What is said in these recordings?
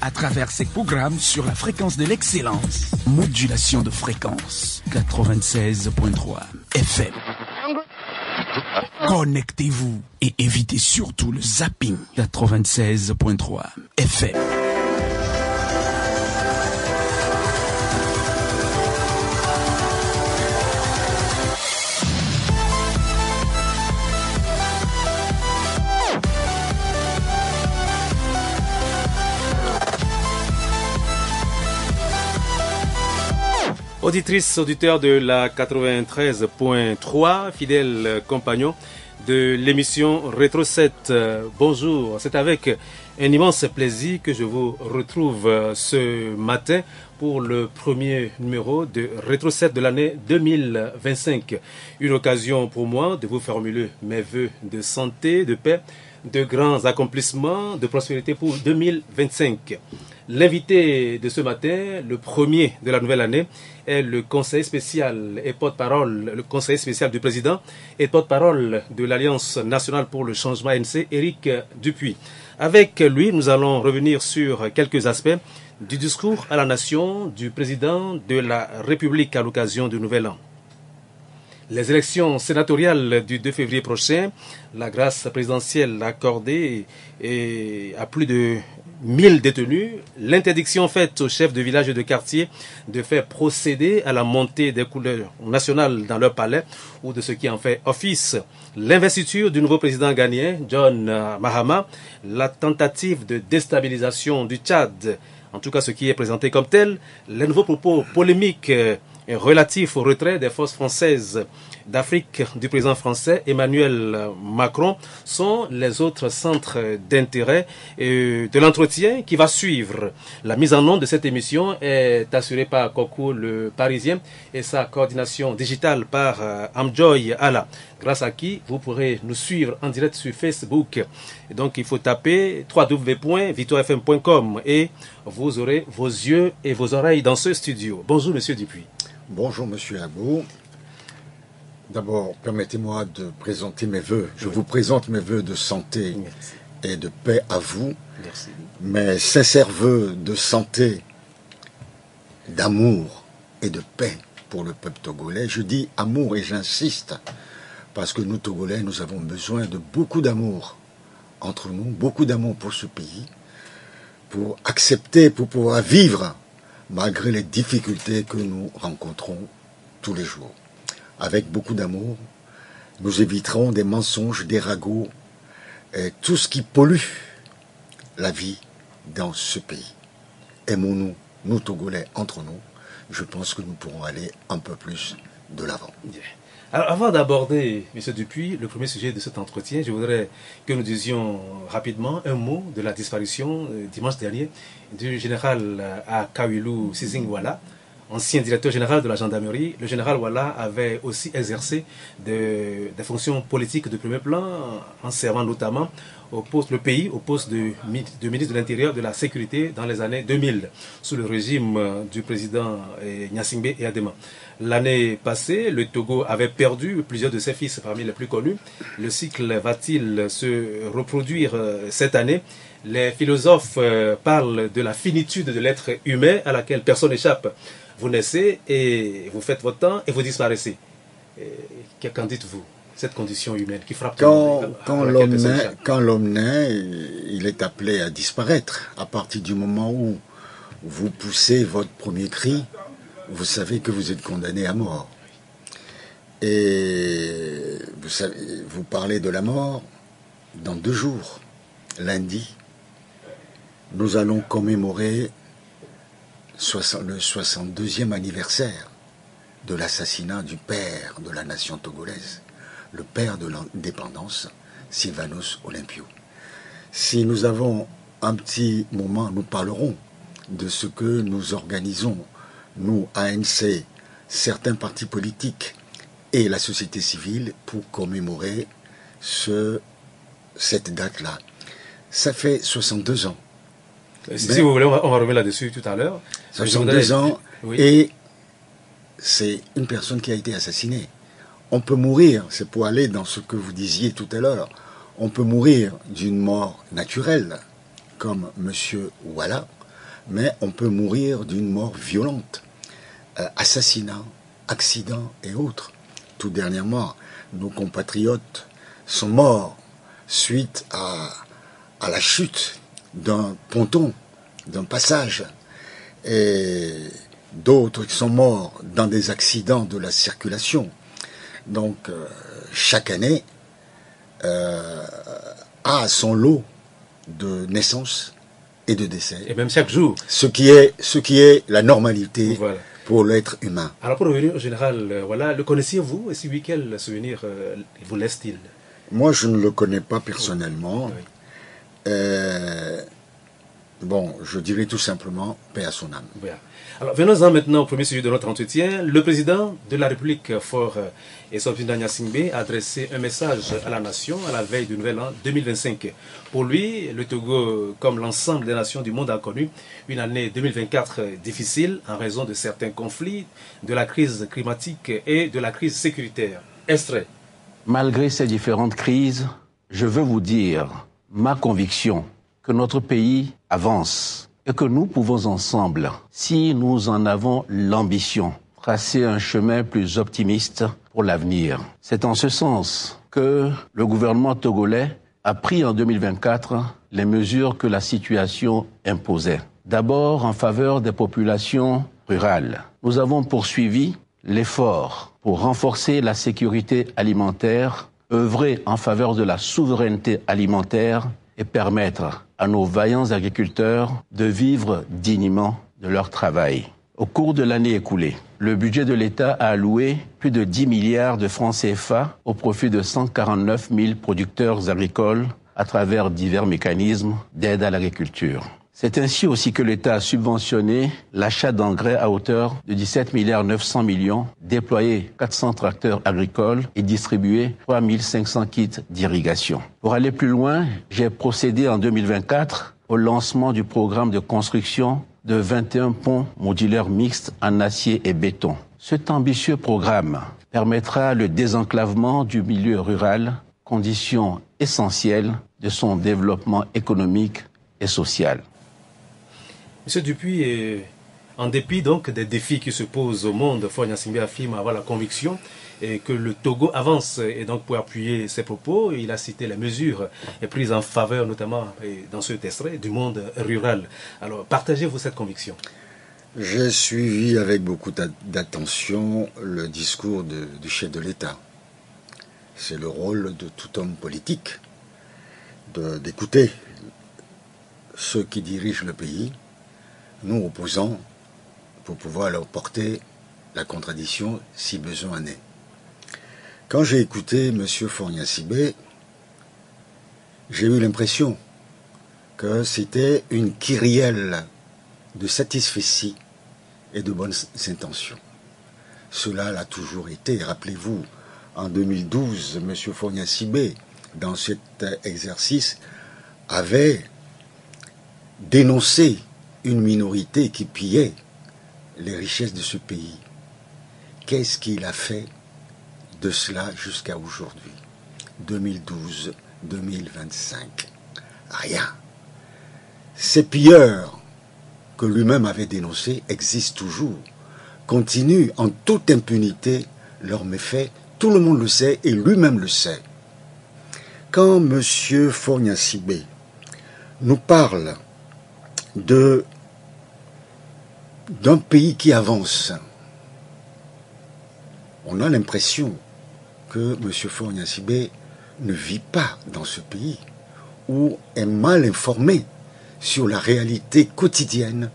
à travers ses programmes sur la fréquence de l'excellence. Modulation de fréquence 96.3 FM. Connectez-vous et évitez surtout le zapping 96.3 FM. Auditrices, auditeurs de la 93.3, fidèles compagnons de l'émission Rétro 7, bonjour. C'est avec un immense plaisir que je vous retrouve ce matin pour le premier numéro de Rétro 7 de l'année 2025. Une occasion pour moi de vous formuler mes vœux de santé, de paix, de grands accomplissements, de prospérité pour 2025. L'invité de ce matin, le premier de la nouvelle année, est le conseiller spécial et porte-parole, le conseiller spécial du président et porte-parole de l'Alliance nationale pour le changement ANC, Éric Dupuis. Avec lui, nous allons revenir sur quelques aspects du discours à la nation du président de la République à l'occasion du Nouvel An. Les élections sénatoriales du 2 février prochain, la grâce présidentielle accordée à plus de 1000 détenus, l'interdiction faite aux chefs de village et de quartier de faire procéder à la montée des couleurs nationales dans leur palais ou de ce qui en fait office, l'investiture du nouveau président ghanéen, John Mahama, la tentative de déstabilisation du Tchad, en tout cas ce qui est présenté comme tel, les nouveaux propos polémiques relatifs au retrait des forces françaises d'Afrique du président français Emmanuel Macron sont les autres centres d'intérêt de l'entretien qui va suivre. La mise en onde de cette émission est assurée par Coco le Parisien et sa coordination digitale par Amjoy Ala, grâce à qui vous pourrez nous suivre en direct sur Facebook. Et donc il faut taper www.victorfm.com et vous aurez vos yeux et vos oreilles dans ce studio. Bonjour Monsieur Dupuis. Bonjour Monsieur Abou. D'abord, permettez-moi de présenter mes vœux. Je vous présente mes vœux de santé et de paix à vous. Merci. Mes sincères vœux de santé, d'amour et de paix pour le peuple togolais. Je dis amour et j'insiste, parce que nous Togolais, nous avons besoin de beaucoup d'amour entre nous, beaucoup d'amour pour ce pays, pour accepter, pour pouvoir vivre malgré les difficultés que nous rencontrons tous les jours. Avec beaucoup d'amour, nous éviterons des mensonges, des ragots, et tout ce qui pollue la vie dans ce pays. Aimons-nous, nous Togolais, entre nous. Je pense que nous pourrons aller un peu plus de l'avant. Alors, avant d'aborder, M. Dupuis, le premier sujet de cet entretien, je voudrais que nous disions rapidement un mot de la disparition dimanche dernier du général Akawilu Sisingwala, ancien directeur général de la gendarmerie. Le général Wala avait aussi exercé des fonctions politiques de premier plan, en servant notamment le pays au poste de ministre de l'Intérieur de la Sécurité dans les années 2000, sous le régime du président Gnassingbé et Adema. L'année passée, le Togo avait perdu plusieurs de ses fils parmi les plus connus. Le cycle va-t-il se reproduire cette année? Les philosophes parlent de la finitude de l'être humain à laquelle personne n'échappe. Vous naissez et vous faites votre temps et vous disparaissez. Qu'en dites-vous? Cette condition humaine qui frappe quand l'homme naît, il est appelé à disparaître. À partir du moment où vous poussez votre premier cri, vous savez que vous êtes condamné à mort. Et vous parlez de la mort dans 2 jours. Lundi, nous allons commémorer le 62e anniversaire de l'assassinat du père de la nation togolaise, le père de l'indépendance, Sylvanus Olympio. Si nous avons un petit moment, nous parlerons de ce que nous organisons, nous, ANC, certains partis politiques et la société civile, pour commémorer cette date-là. Ça fait 62 ans. Si vous voulez, on va revenir là-dessus tout à l'heure. 62 ans, oui. Et c'est une personne qui a été assassinée. On peut mourir, c'est pour aller dans ce que vous disiez tout à l'heure, on peut mourir d'une mort naturelle, comme M. Wala, mais on peut mourir d'une mort violente, assassinat, accident et autres. Tout dernièrement, nos compatriotes sont morts suite à la chute d'un ponton, d'un passage, et d'autres qui sont morts dans des accidents de la circulation. Donc, chaque année a son lot de naissances et de décès. Et même chaque jour. Ce qui est la normalité Voilà. pour l'être humain. Alors pour revenir au général, voilà, le connaissiez-vous et si oui, quel souvenir vous laisse-t-il? Moi, je ne le connais pas personnellement. Oui. Bon, je dirais tout simplement paix à son âme. Bien. Alors venons-en maintenant au premier sujet de notre entretien. Le président de la République, Faure Eswapini Gnassingbé, a adressé un message à la nation à la veille du nouvel an 2025. Pour lui, le Togo, comme l'ensemble des nations du monde, a connu une année 2024 difficile en raison de certains conflits, de la crise climatique et de la crise sécuritaire. Extrait. Malgré ces différentes crises, je veux vous dire ma conviction que notre pays avance et que nous pouvons ensemble, si nous en avons l'ambition, tracer un chemin plus optimiste pour l'avenir. C'est en ce sens que le gouvernement togolais a pris en 2024 les mesures que la situation imposait. D'abord en faveur des populations rurales. Nous avons poursuivi l'effort pour renforcer la sécurité alimentaire, œuvrer en faveur de la souveraineté alimentaire et permettre à nos vaillants agriculteurs de vivre dignement de leur travail. Au cours de l'année écoulée, le budget de l'État a alloué plus de 10 milliards de francs CFA au profit de 149 000 producteurs agricoles à travers divers mécanismes d'aide à l'agriculture. C'est ainsi aussi que l'État a subventionné l'achat d'engrais à hauteur de 17 900 millions, déployé 400 tracteurs agricoles et distribué 3 500 kits d'irrigation. Pour aller plus loin, j'ai procédé en 2024 au lancement du programme de construction de 21 ponts modulaires mixtes en acier et béton. Cet ambitieux programme permettra le désenclavement du milieu rural, condition essentielle de son développement économique et social. Monsieur Dupuis, en dépit donc des défis qui se posent au monde, Faure Gnassingbé affirme avoir la conviction que le Togo avance. Et donc pour appuyer ses propos, il a cité les mesures prises en faveur, notamment dans ce extrait, du monde rural. Alors partagez-vous cette conviction? J'ai suivi avec beaucoup d'attention le discours du chef de l'État. C'est le rôle de tout homme politique d'écouter ceux qui dirigent le pays, nous opposants, pour pouvoir leur porter la contradiction si besoin en est. Quand j'ai écouté M. Faure Gnassingbé, j'ai eu l'impression que c'était une kyrielle de satisfecit et de bonnes intentions. Cela l'a toujours été. Rappelez-vous, en 2012, M. Faure Gnassingbé, dans cet exercice, avait dénoncé une minorité qui pillait les richesses de ce pays. Qu'est-ce qu'il a fait de cela jusqu'à aujourd'hui, 2012, 2025? Rien. Ces pilleurs que lui-même avait dénoncés existent toujours, continuent en toute impunité leurs méfaits. Tout le monde le sait et lui-même le sait. Quand M. Faure Gnassingbé nous parle d'un pays qui avance, on a l'impression que M. Faure Gnassingbé ne vit pas dans ce pays ou est mal informé sur la réalité quotidienne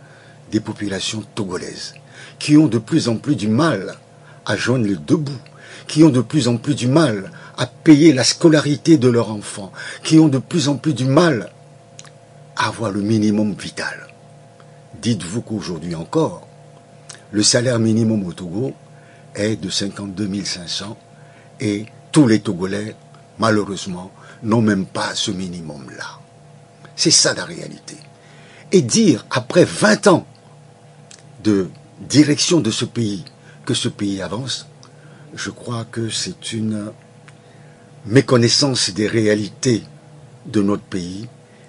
des populations togolaises qui ont de plus en plus du mal à joindre les deux bouts, qui ont de plus en plus du mal à payer la scolarité de leurs enfants, qui ont de plus en plus du mal à avoir le minimum vital. Dites-vous qu'aujourd'hui encore, le salaire minimum au Togo est de 52 500 et tous les Togolais, malheureusement, n'ont même pas ce minimum-là. C'est ça la réalité. Et dire, après 20 ans de direction de ce pays, que ce pays avance, je crois que c'est une méconnaissance des réalités de notre pays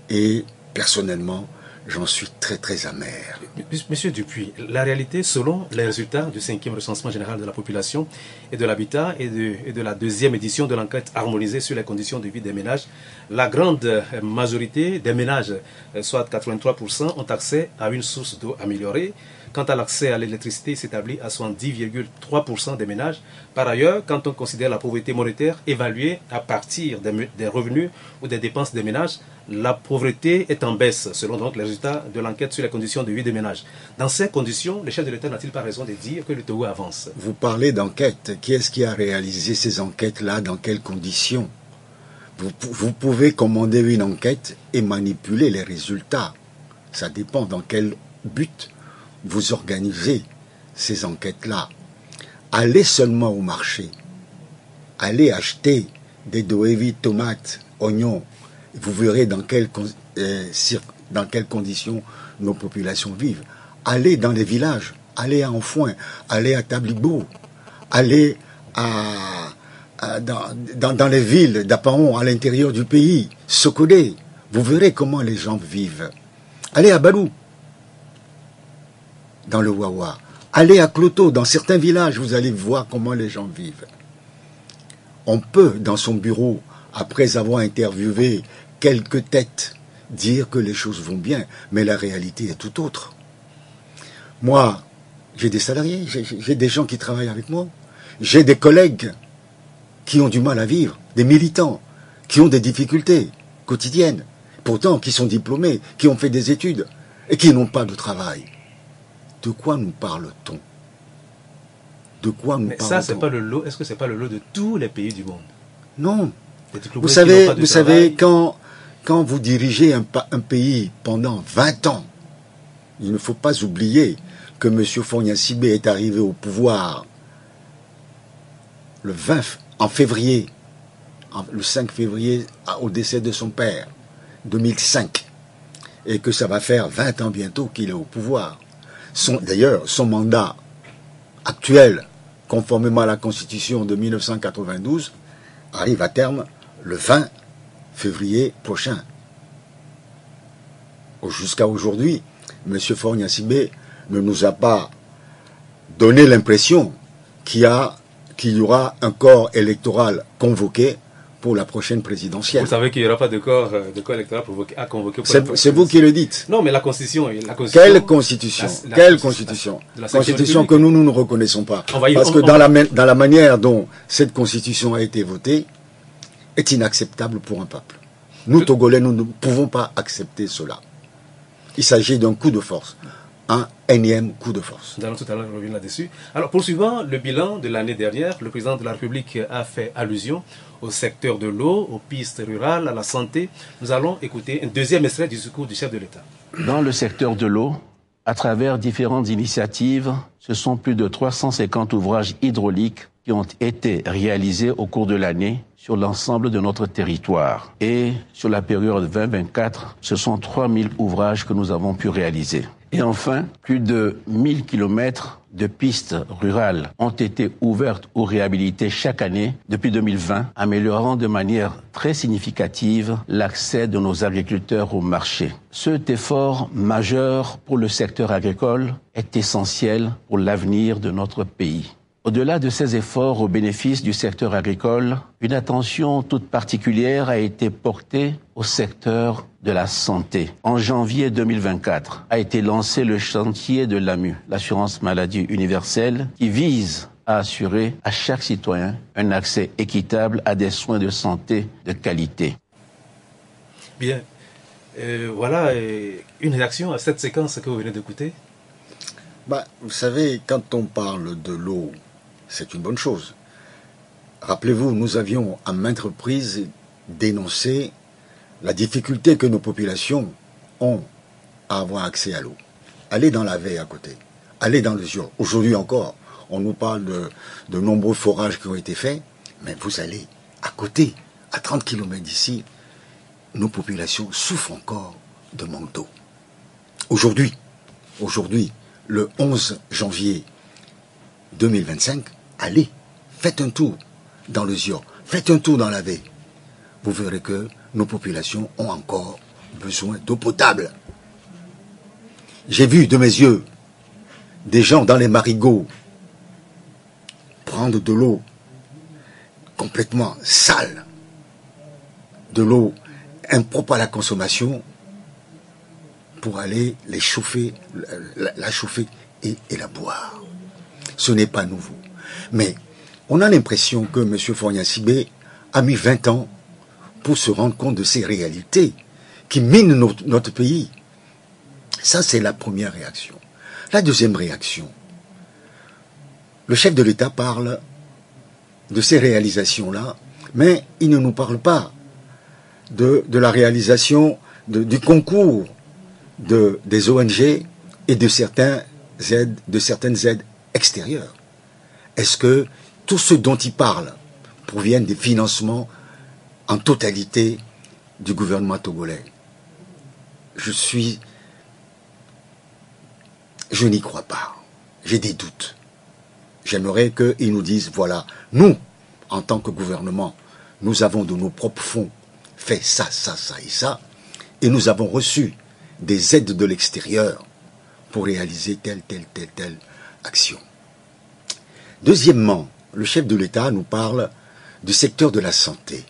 et, personnellement, j'en suis très très amer. Monsieur Dupuis, la réalité, selon les résultats du 5e recensement général de la population et de l'habitat et de la 2e édition de l'enquête harmonisée sur les conditions de vie des ménages, la grande majorité des ménages, soit 83%, ont accès à une source d'eau améliorée. Quant à l'accès à l'électricité, il s'établit à 70,3% des ménages. Par ailleurs, quand on considère la pauvreté monétaire évaluée à partir des revenus ou des dépenses des ménages, la pauvreté est en baisse, selon donc les résultats de l'enquête sur les conditions de vie des ménages. Dans ces conditions, le chef de l'État n'a-t-il pas raison de dire que le Togo avance? Vous parlez d'enquête. Qui est-ce qui a réalisé ces enquêtes-là? Dans quelles conditions? Vous pouvez commander une enquête et manipuler les résultats. Ça dépend dans quel but vous organisez ces enquêtes-là. Allez seulement au marché. Allez acheter des doévis, tomates, oignons. Vous verrez dans quelles conditions nos populations vivent. Allez dans les villages. Allez à Anfouin. Allez à Tablibo. Allez dans les villes d'Apaon, à l'intérieur du pays. Sokodé. Vous verrez comment les gens vivent. Allez à Balou, dans le Wawa. Allez à Cloto, dans certains villages, vous allez voir comment les gens vivent. On peut, dans son bureau, après avoir interviewé quelques têtes, dire que les choses vont bien, mais la réalité est tout autre. Moi, j'ai des salariés, j'ai des gens qui travaillent avec moi, j'ai des collègues qui ont du mal à vivre, des militants qui ont des difficultés quotidiennes, pourtant qui sont diplômés, qui ont fait des études et qui n'ont pas de travail. De quoi nous parle-t-on? De quoi nous parle-t-on? Mais ça, c'est pas le lot. Est-ce que c'est pas le lot de tous les pays du monde? Non. Vous savez, quand vous dirigez un pays pendant 20 ans, il ne faut pas oublier que M. Fogna Sibé est arrivé au pouvoir le 5 février, au décès de son père, 2005, et que ça va faire 20 ans bientôt qu'il est au pouvoir. D'ailleurs, son mandat actuel, conformément à la Constitution de 1992, arrive à terme le 20 février prochain. Jusqu'à aujourd'hui, M. Fogna Sibé ne nous a pas donné l'impression qu'il y aura un corps électoral convoqué pour la prochaine présidentielle. Vous savez qu'il n'y aura pas de corps électoral à convoquer pour la prochaine. C'est vous qui le dites. Non, mais la Constitution... Quelle Constitution? Quelle Constitution? Constitution que nous ne reconnaissons pas. Parce que dans la manière dont cette Constitution a été votée, est inacceptable pour un peuple. Nous, Togolais, nous ne pouvons pas accepter cela. Il s'agit d'un coup de force. Un énième coup de force. Nous allons tout à l'heure revenir là-dessus. Alors, poursuivant le bilan de l'année dernière, le président de la République a fait allusion au secteur de l'eau, aux pistes rurales, à la santé. Nous allons écouter un deuxième extrait du discours du chef de l'État. Dans le secteur de l'eau, à travers différentes initiatives, ce sont plus de 350 ouvrages hydrauliques qui ont été réalisés au cours de l'année sur l'ensemble de notre territoire. Et sur la période 2024, ce sont 3000 ouvrages que nous avons pu réaliser. Et enfin, plus de 1000 kilomètres de pistes rurales ont été ouvertes ou réhabilitées chaque année depuis 2020, améliorant de manière très significative l'accès de nos agriculteurs au marché. Cet effort majeur pour le secteur agricole est essentiel pour l'avenir de notre pays. Au-delà de ces efforts au bénéfice du secteur agricole, une attention toute particulière a été portée au secteur de la santé. En janvier 2024 a été lancé le chantier de l'AMU, l'assurance maladie universelle, qui vise à assurer à chaque citoyen un accès équitable à des soins de santé de qualité. Bien. Voilà une réaction à cette séquence que vous venez d'écouter. Vous savez, quand on parle de l'eau, c'est une bonne chose. Rappelez-vous, nous avions à maintes reprises dénoncé la difficulté que nos populations ont à avoir accès à l'eau. Allez dans la Veille à côté, allez dans le Zion. Aujourd'hui encore, on nous parle de nombreux forages qui ont été faits, mais vous allez à côté, à 30 km d'ici, nos populations souffrent encore de manque d'eau. Aujourd'hui, le 11 janvier 2025, allez, faites un tour dans le Zion, faites un tour dans la Veille. Vous verrez que nos populations ont encore besoin d'eau potable. J'ai vu de mes yeux des gens dans les marigots prendre de l'eau complètement sale, de l'eau impropre à la consommation, pour aller les chauffer, la chauffer et la boire. Ce n'est pas nouveau. Mais on a l'impression que M. Fogna-Sibé a mis 20 ans pour se rendre compte de ces réalités qui minent notre pays. Ça, c'est la première réaction. La deuxième réaction, le chef de l'État parle de ces réalisations-là, mais il ne nous parle pas de la réalisation du concours des ONG et de certaines aides extérieures. Est-ce que tout ce dont il parle proviennent des financements en totalité du gouvernement togolais? Je n'y crois pas. J'ai des doutes. J'aimerais qu'ils nous disent, voilà, nous, en tant que gouvernement, nous avons de nos propres fonds fait ça, ça, ça et ça, et nous avons reçu des aides de l'extérieur pour réaliser telle action. Deuxièmement, le chef de l'État nous parle du secteur de la santé.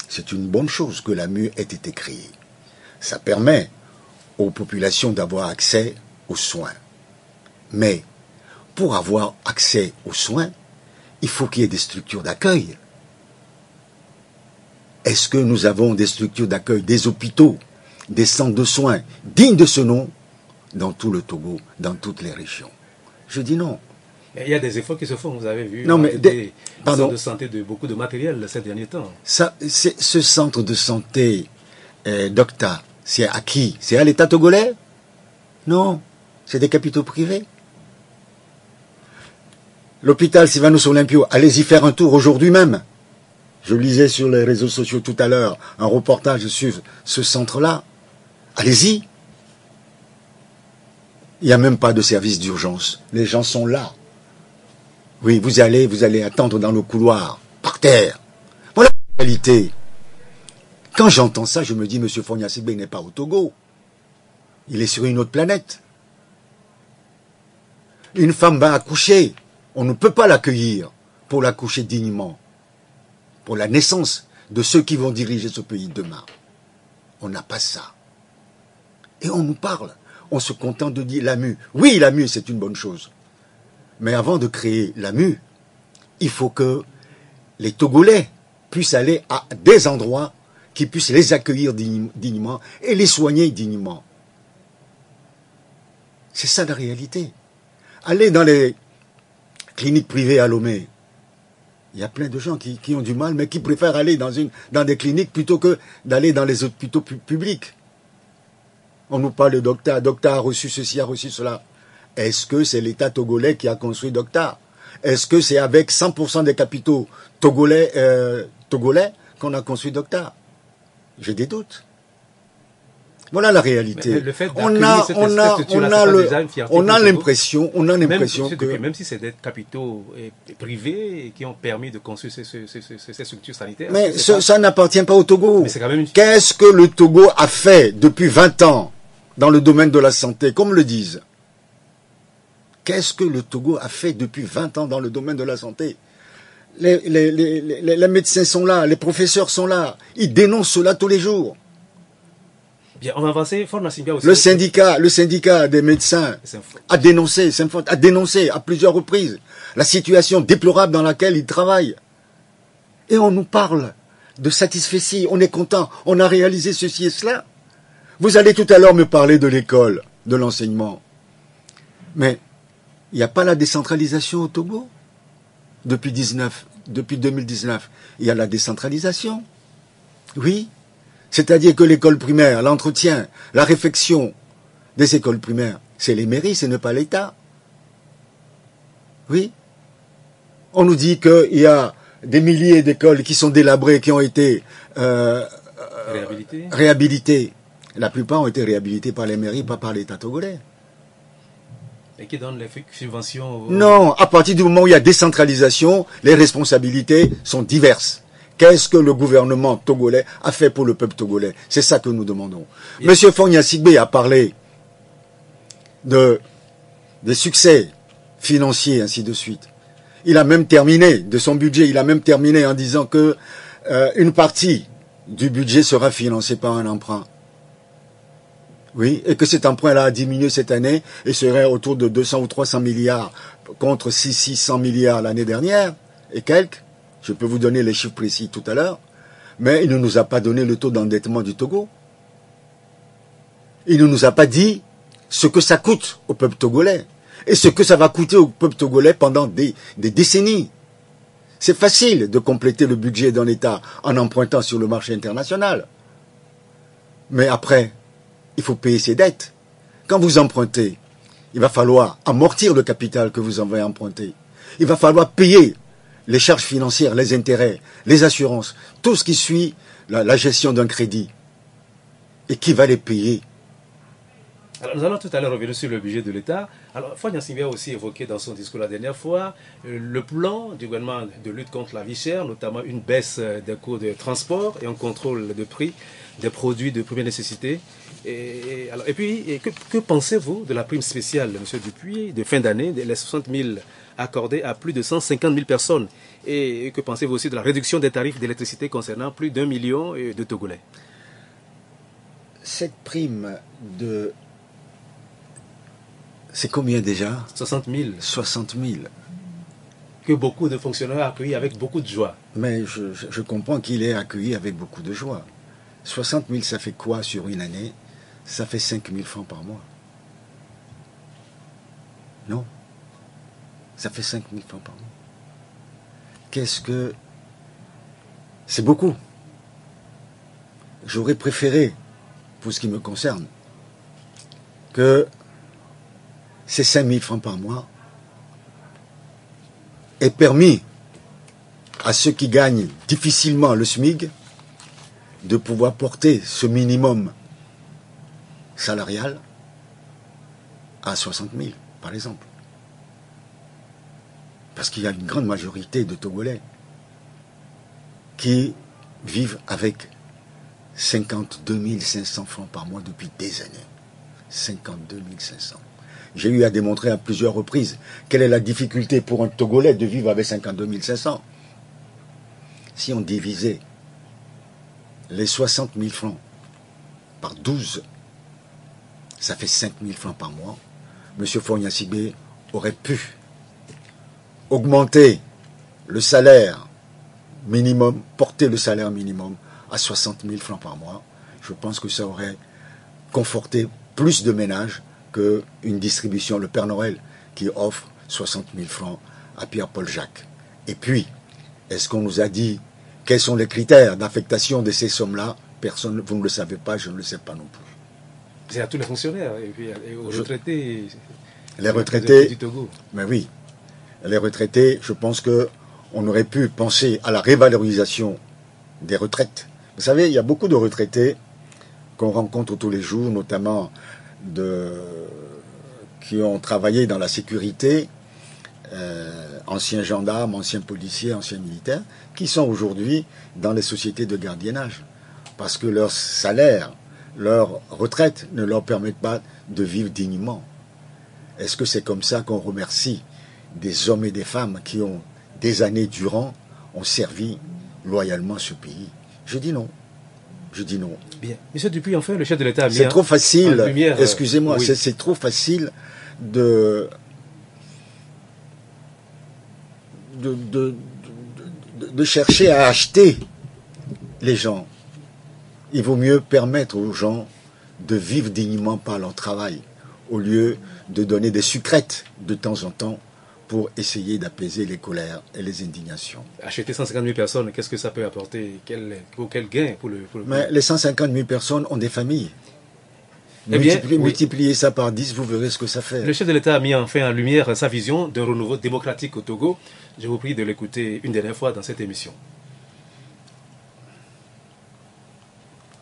C'est une bonne chose que l'AMU ait été créée. Ça permet aux populations d'avoir accès aux soins. Mais pour avoir accès aux soins, il faut qu'il y ait des structures d'accueil. Est-ce que nous avons des structures d'accueil, des hôpitaux, des centres de soins dignes de ce nom dans tout le Togo, dans toutes les régions? Je dis non. Il y a des efforts qui se font, vous avez vu, non, mais des centres de santé de beaucoup de matériel ces derniers temps. Ce centre de santé, Docta, c'est à qui? C'est à l'État togolais? Non, c'est des capitaux privés. L'hôpital Sylvanus Olympio, allez y faire un tour aujourd'hui même. Je lisais sur les réseaux sociaux tout à l'heure un reportage sur ce centre-là. Allez-y. Il n'y a même pas de service d'urgence. Les gens sont là. Oui, vous allez attendre dans le couloir, par terre. Voilà la réalité. Quand j'entends ça, je me dis, M. Fogna-Sibé n'est pas au Togo. Il est sur une autre planète. Une femme va accoucher. On ne peut pas l'accueillir pour l'accoucher dignement. Pour la naissance de ceux qui vont diriger ce pays demain. On n'a pas ça. Et on nous parle. On se contente de dire l'AMU. Oui, l'AMU, c'est une bonne chose. Mais avant de créer l'AMU, il faut que les Togolais puissent aller à des endroits qui puissent les accueillir dignement et les soigner dignement. C'est ça la réalité. Allez dans les cliniques privées à Lomé. Il y a plein de gens qui ont du mal, mais qui préfèrent aller dans des cliniques plutôt que d'aller dans les hôpitaux publics. On nous parle de Docta. Docta a reçu ceci, a reçu cela. Est-ce que c'est l'État togolais qui a construit Docta? Est-ce que c'est avec 100% des capitaux togolais qu'on a construit Docta? J'ai des doutes. Voilà la réalité. On a l'impression que même si c'est des capitaux privés qui ont permis de construire ces structures sanitaires. Mais ça n'appartient pas au Togo. Mais c'est quand même Qu'est-ce que le Togo a fait depuis 20 ans dans le domaine de la santé, comme le disent? Qu'est-ce que le Togo a fait depuis 20 ans dans le domaine de la santé? Les médecins sont là, les professeurs sont là, ils dénoncent cela tous les jours. Bien, on va avancer. Le syndicat des médecins a dénoncé à plusieurs reprises la situation déplorable dans laquelle ils travaillent. Et on nous parle de satisfecit, on est content, on a réalisé ceci et cela. Vous allez tout à l'heure me parler de l'école, de l'enseignement. Mais il n'y a pas la décentralisation au Togo depuis 2019. Il y a la décentralisation. Oui. C'est-à-dire que l'école primaire, l'entretien, la réfection des écoles primaires, c'est les mairies, ce n'est pas l'État. Oui. On nous dit qu'il y a des milliers d'écoles qui sont délabrées, qui ont été réhabilitées. La plupart ont été réhabilitées par les mairies, pas par l'État togolais. Et qui donne les subventions Non, à partir du moment où il y a décentralisation, les responsabilités sont diverses. Qu'est-ce que le gouvernement togolais a fait pour le peuple togolais? C'est ça que nous demandons. Monsieur Fogna-Sibé a parlé des succès financiers, ainsi de suite. Il a même terminé de son budget, il a même terminé en disant que une partie du budget sera financée par un emprunt. Oui, et que cet emprunt-là a diminué cette année et serait autour de 200 ou 300 milliards contre 600 milliards l'année dernière et quelques. Je peux vous donner les chiffres précis tout à l'heure. Mais il ne nous a pas donné le taux d'endettement du Togo. Il ne nous a pas dit ce que ça coûte au peuple togolais et ce que ça va coûter au peuple togolais pendant des décennies. C'est facile de compléter le budget d'un État en empruntant sur le marché international. Mais après, il faut payer ses dettes. Quand vous empruntez, il va falloir amortir le capital que vous avez emprunté. Il va falloir payer les charges financières, les intérêts, les assurances, tout ce qui suit la gestion d'un crédit. Et qui va les payer? Alors, nous allons tout à l'heure revenir sur le budget de l'État. Alors, Fonia Singbe a aussi évoqué dans son discours la dernière fois le plan du gouvernement de lutte contre la vie chère, notamment une baisse des coûts de transport et un contrôle de prix des produits de première nécessité. Et puis, que pensez-vous de la prime spéciale, M. Dupuis, de fin d'année, les 60 000 accordés à plus de 150 000 personnes? Et que pensez-vous aussi de la réduction des tarifs d'électricité concernant plus d'1 million de Togolais? Cette prime de... C'est combien déjà? 60 000. 60 000. Que beaucoup de fonctionnaires ont accueilli avec beaucoup de joie. Mais je comprends qu'il est accueilli avec beaucoup de joie. 60 000, ça fait quoi sur une année? Ça fait 5 000 francs par mois. Non. Ça fait 5 000 francs par mois. Qu'est-ce que... C'est beaucoup. J'aurais préféré, pour ce qui me concerne, que ces 5 000 francs par mois aient permis à ceux qui gagnent difficilement le SMIC de pouvoir porter ce minimum salarial à 60 000, par exemple. Parce qu'il y a une grande majorité de Togolais qui vivent avec 52 500 francs par mois depuis des années. 52 500. J'ai eu à démontrer à plusieurs reprises quelle est la difficulté pour un Togolais de vivre avec 52 500. Si on divisait les 60 000 francs par 12, ça fait 5 000 francs par mois. M. Fonia Singbe aurait pu augmenter le salaire minimum, porter le salaire minimum à 60 000 francs par mois. Je pense que ça aurait conforté plus de ménages qu'une distribution, le Père Noël, qui offre 60 000 francs à Pierre-Paul Jacques. Et puis, est-ce qu'on nous a dit quels sont les critères d'affectation de ces sommes-là? Personne, vous ne le savez pas, je ne le sais pas non plus. C'est à tous les fonctionnaires et puis aux retraités. Les retraités du Togo. Mais oui, les retraités, je pense qu'on aurait pu penser à la révalorisation des retraites. Vous savez, il y a beaucoup de retraités qu'on rencontre tous les jours, notamment qui ont travaillé dans la sécurité, anciens gendarmes, anciens policiers, anciens militaires, qui sont aujourd'hui dans les sociétés de gardiennage. Parce que leur salaire, leur retraite ne leur permettent pas de vivre dignement. Est-ce que c'est comme ça qu'on remercie des hommes et des femmes qui ont, des années durant, ont servi loyalement ce pays? Je dis non. Je dis non. Bien. Monsieur Dupuis, enfin, le chef de l'État a mis c'est trop facile, excusez-moi, oui. c'est trop facile de chercher à acheter les gens. Il vaut mieux permettre aux gens de vivre dignement par leur travail, au lieu de donner des sucrètes de temps en temps pour essayer d'apaiser les colères et les indignations. Acheter 150 000 personnes, qu'est-ce que ça peut apporter? Quel gain pour le Mais les 150 000 personnes ont des familles. Multipliez ça par 10, vous verrez ce que ça fait. Le chef de l'État a mis enfin en lumière sa vision d'un renouveau démocratique au Togo. Je vous prie de l'écouter une dernière fois dans cette émission.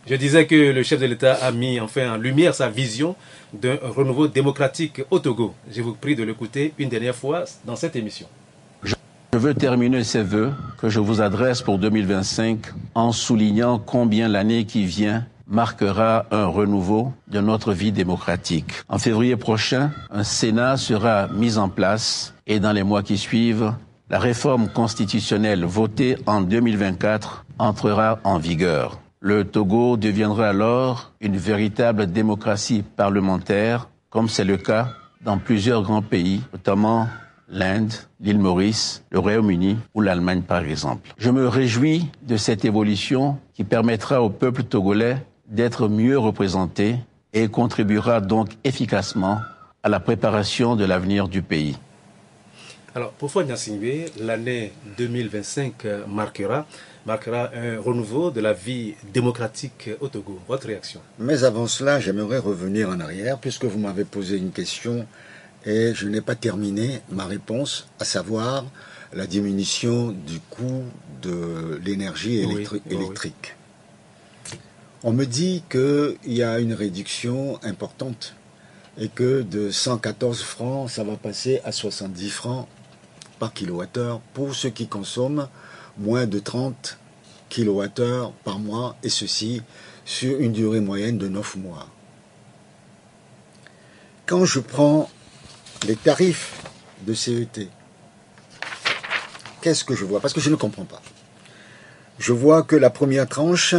Je disais que le chef de l'État a mis enfin en lumière sa vision d'un renouveau démocratique au Togo. Je vous prie de l'écouter une dernière fois dans cette émission. Je veux terminer ces vœux que je vous adresse pour 2025 en soulignant combien l'année qui vient marquera un renouveau de notre vie démocratique. En février prochain, un Sénat sera mis en place et dans les mois qui suivent, la réforme constitutionnelle votée en 2024 entrera en vigueur. Le Togo deviendra alors une véritable démocratie parlementaire, comme c'est le cas dans plusieurs grands pays, notamment l'Inde, l'île Maurice, le Royaume-Uni ou l'Allemagne par exemple. Je me réjouis de cette évolution qui permettra au peuple togolais d'être mieux représenté et contribuera donc efficacement à la préparation de l'avenir du pays. Alors, pour Fouad Gnassingbé, l'année 2025 marquera un renouveau de la vie démocratique au Togo. Votre réaction? Mais avant cela, j'aimerais revenir en arrière, puisque vous m'avez posé une question et je n'ai pas terminé ma réponse, à savoir la diminution du coût de l'énergie électrique. On me dit qu'il y a une réduction importante et que de 114 francs, ça va passer à 70 francs par kilowattheure pour ceux qui consomment moins de 30 kilowattheures par mois, et ceci sur une durée moyenne de 9 mois. Quand je prends les tarifs de CET, qu'est-ce que je vois? Parce que je ne comprends pas. Je vois que la première tranche,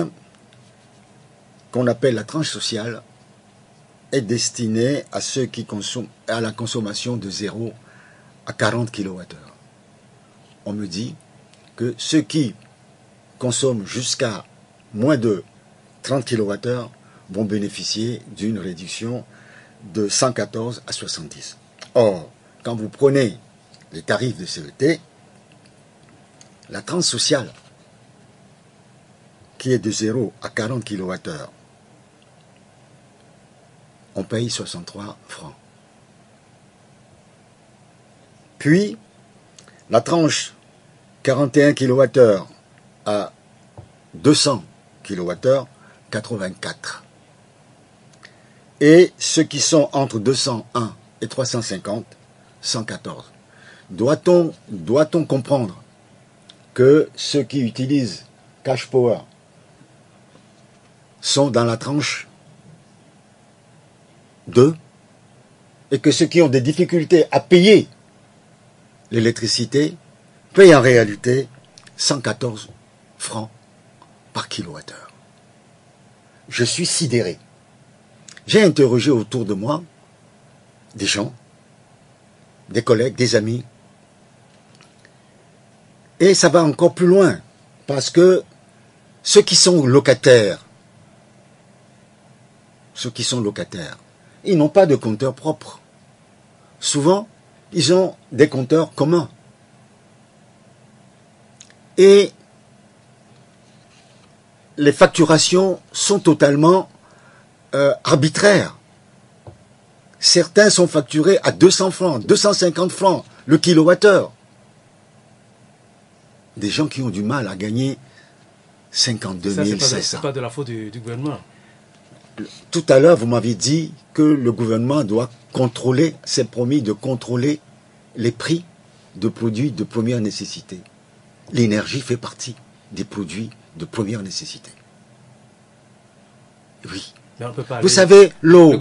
qu'on appelle la tranche sociale, est destinée à ceux qui consomment, à la consommation de 0 à 40 kWh. On me dit que ceux qui consomment jusqu'à moins de 30 kWh vont bénéficier d'une réduction de 114 à 70. Or, quand vous prenez les tarifs de CET, la tranche sociale, qui est de 0 à 40 kWh, on paye 63 francs. Puis, la tranche 41 kWh à 200 kWh, 84. Et ceux qui sont entre 201 et 350, 114. Doit-on comprendre que ceux qui utilisent Cash Power sont dans la tranche 2 et que ceux qui ont des difficultés à payer l'électricité payent en réalité 114 francs par kilowattheure? Je suis sidéré. J'ai interrogé autour de moi des gens, des collègues, des amis, et ça va encore plus loin, parce que ceux qui sont locataires, ils n'ont pas de compteur propre. Souvent, ils ont des compteurs communs. Et les facturations sont totalement arbitraires. Certains sont facturés à 200 francs, 250 francs le kilowattheure. Des gens qui ont du mal à gagner 52 500. C'est pas de la faute du gouvernement. Tout à l'heure, vous m'avez dit que le gouvernement doit contrôler, s'est promis de contrôler les prix de produits de première nécessité. L'énergie fait partie des produits de première nécessité. Oui. Vous savez, l'eau,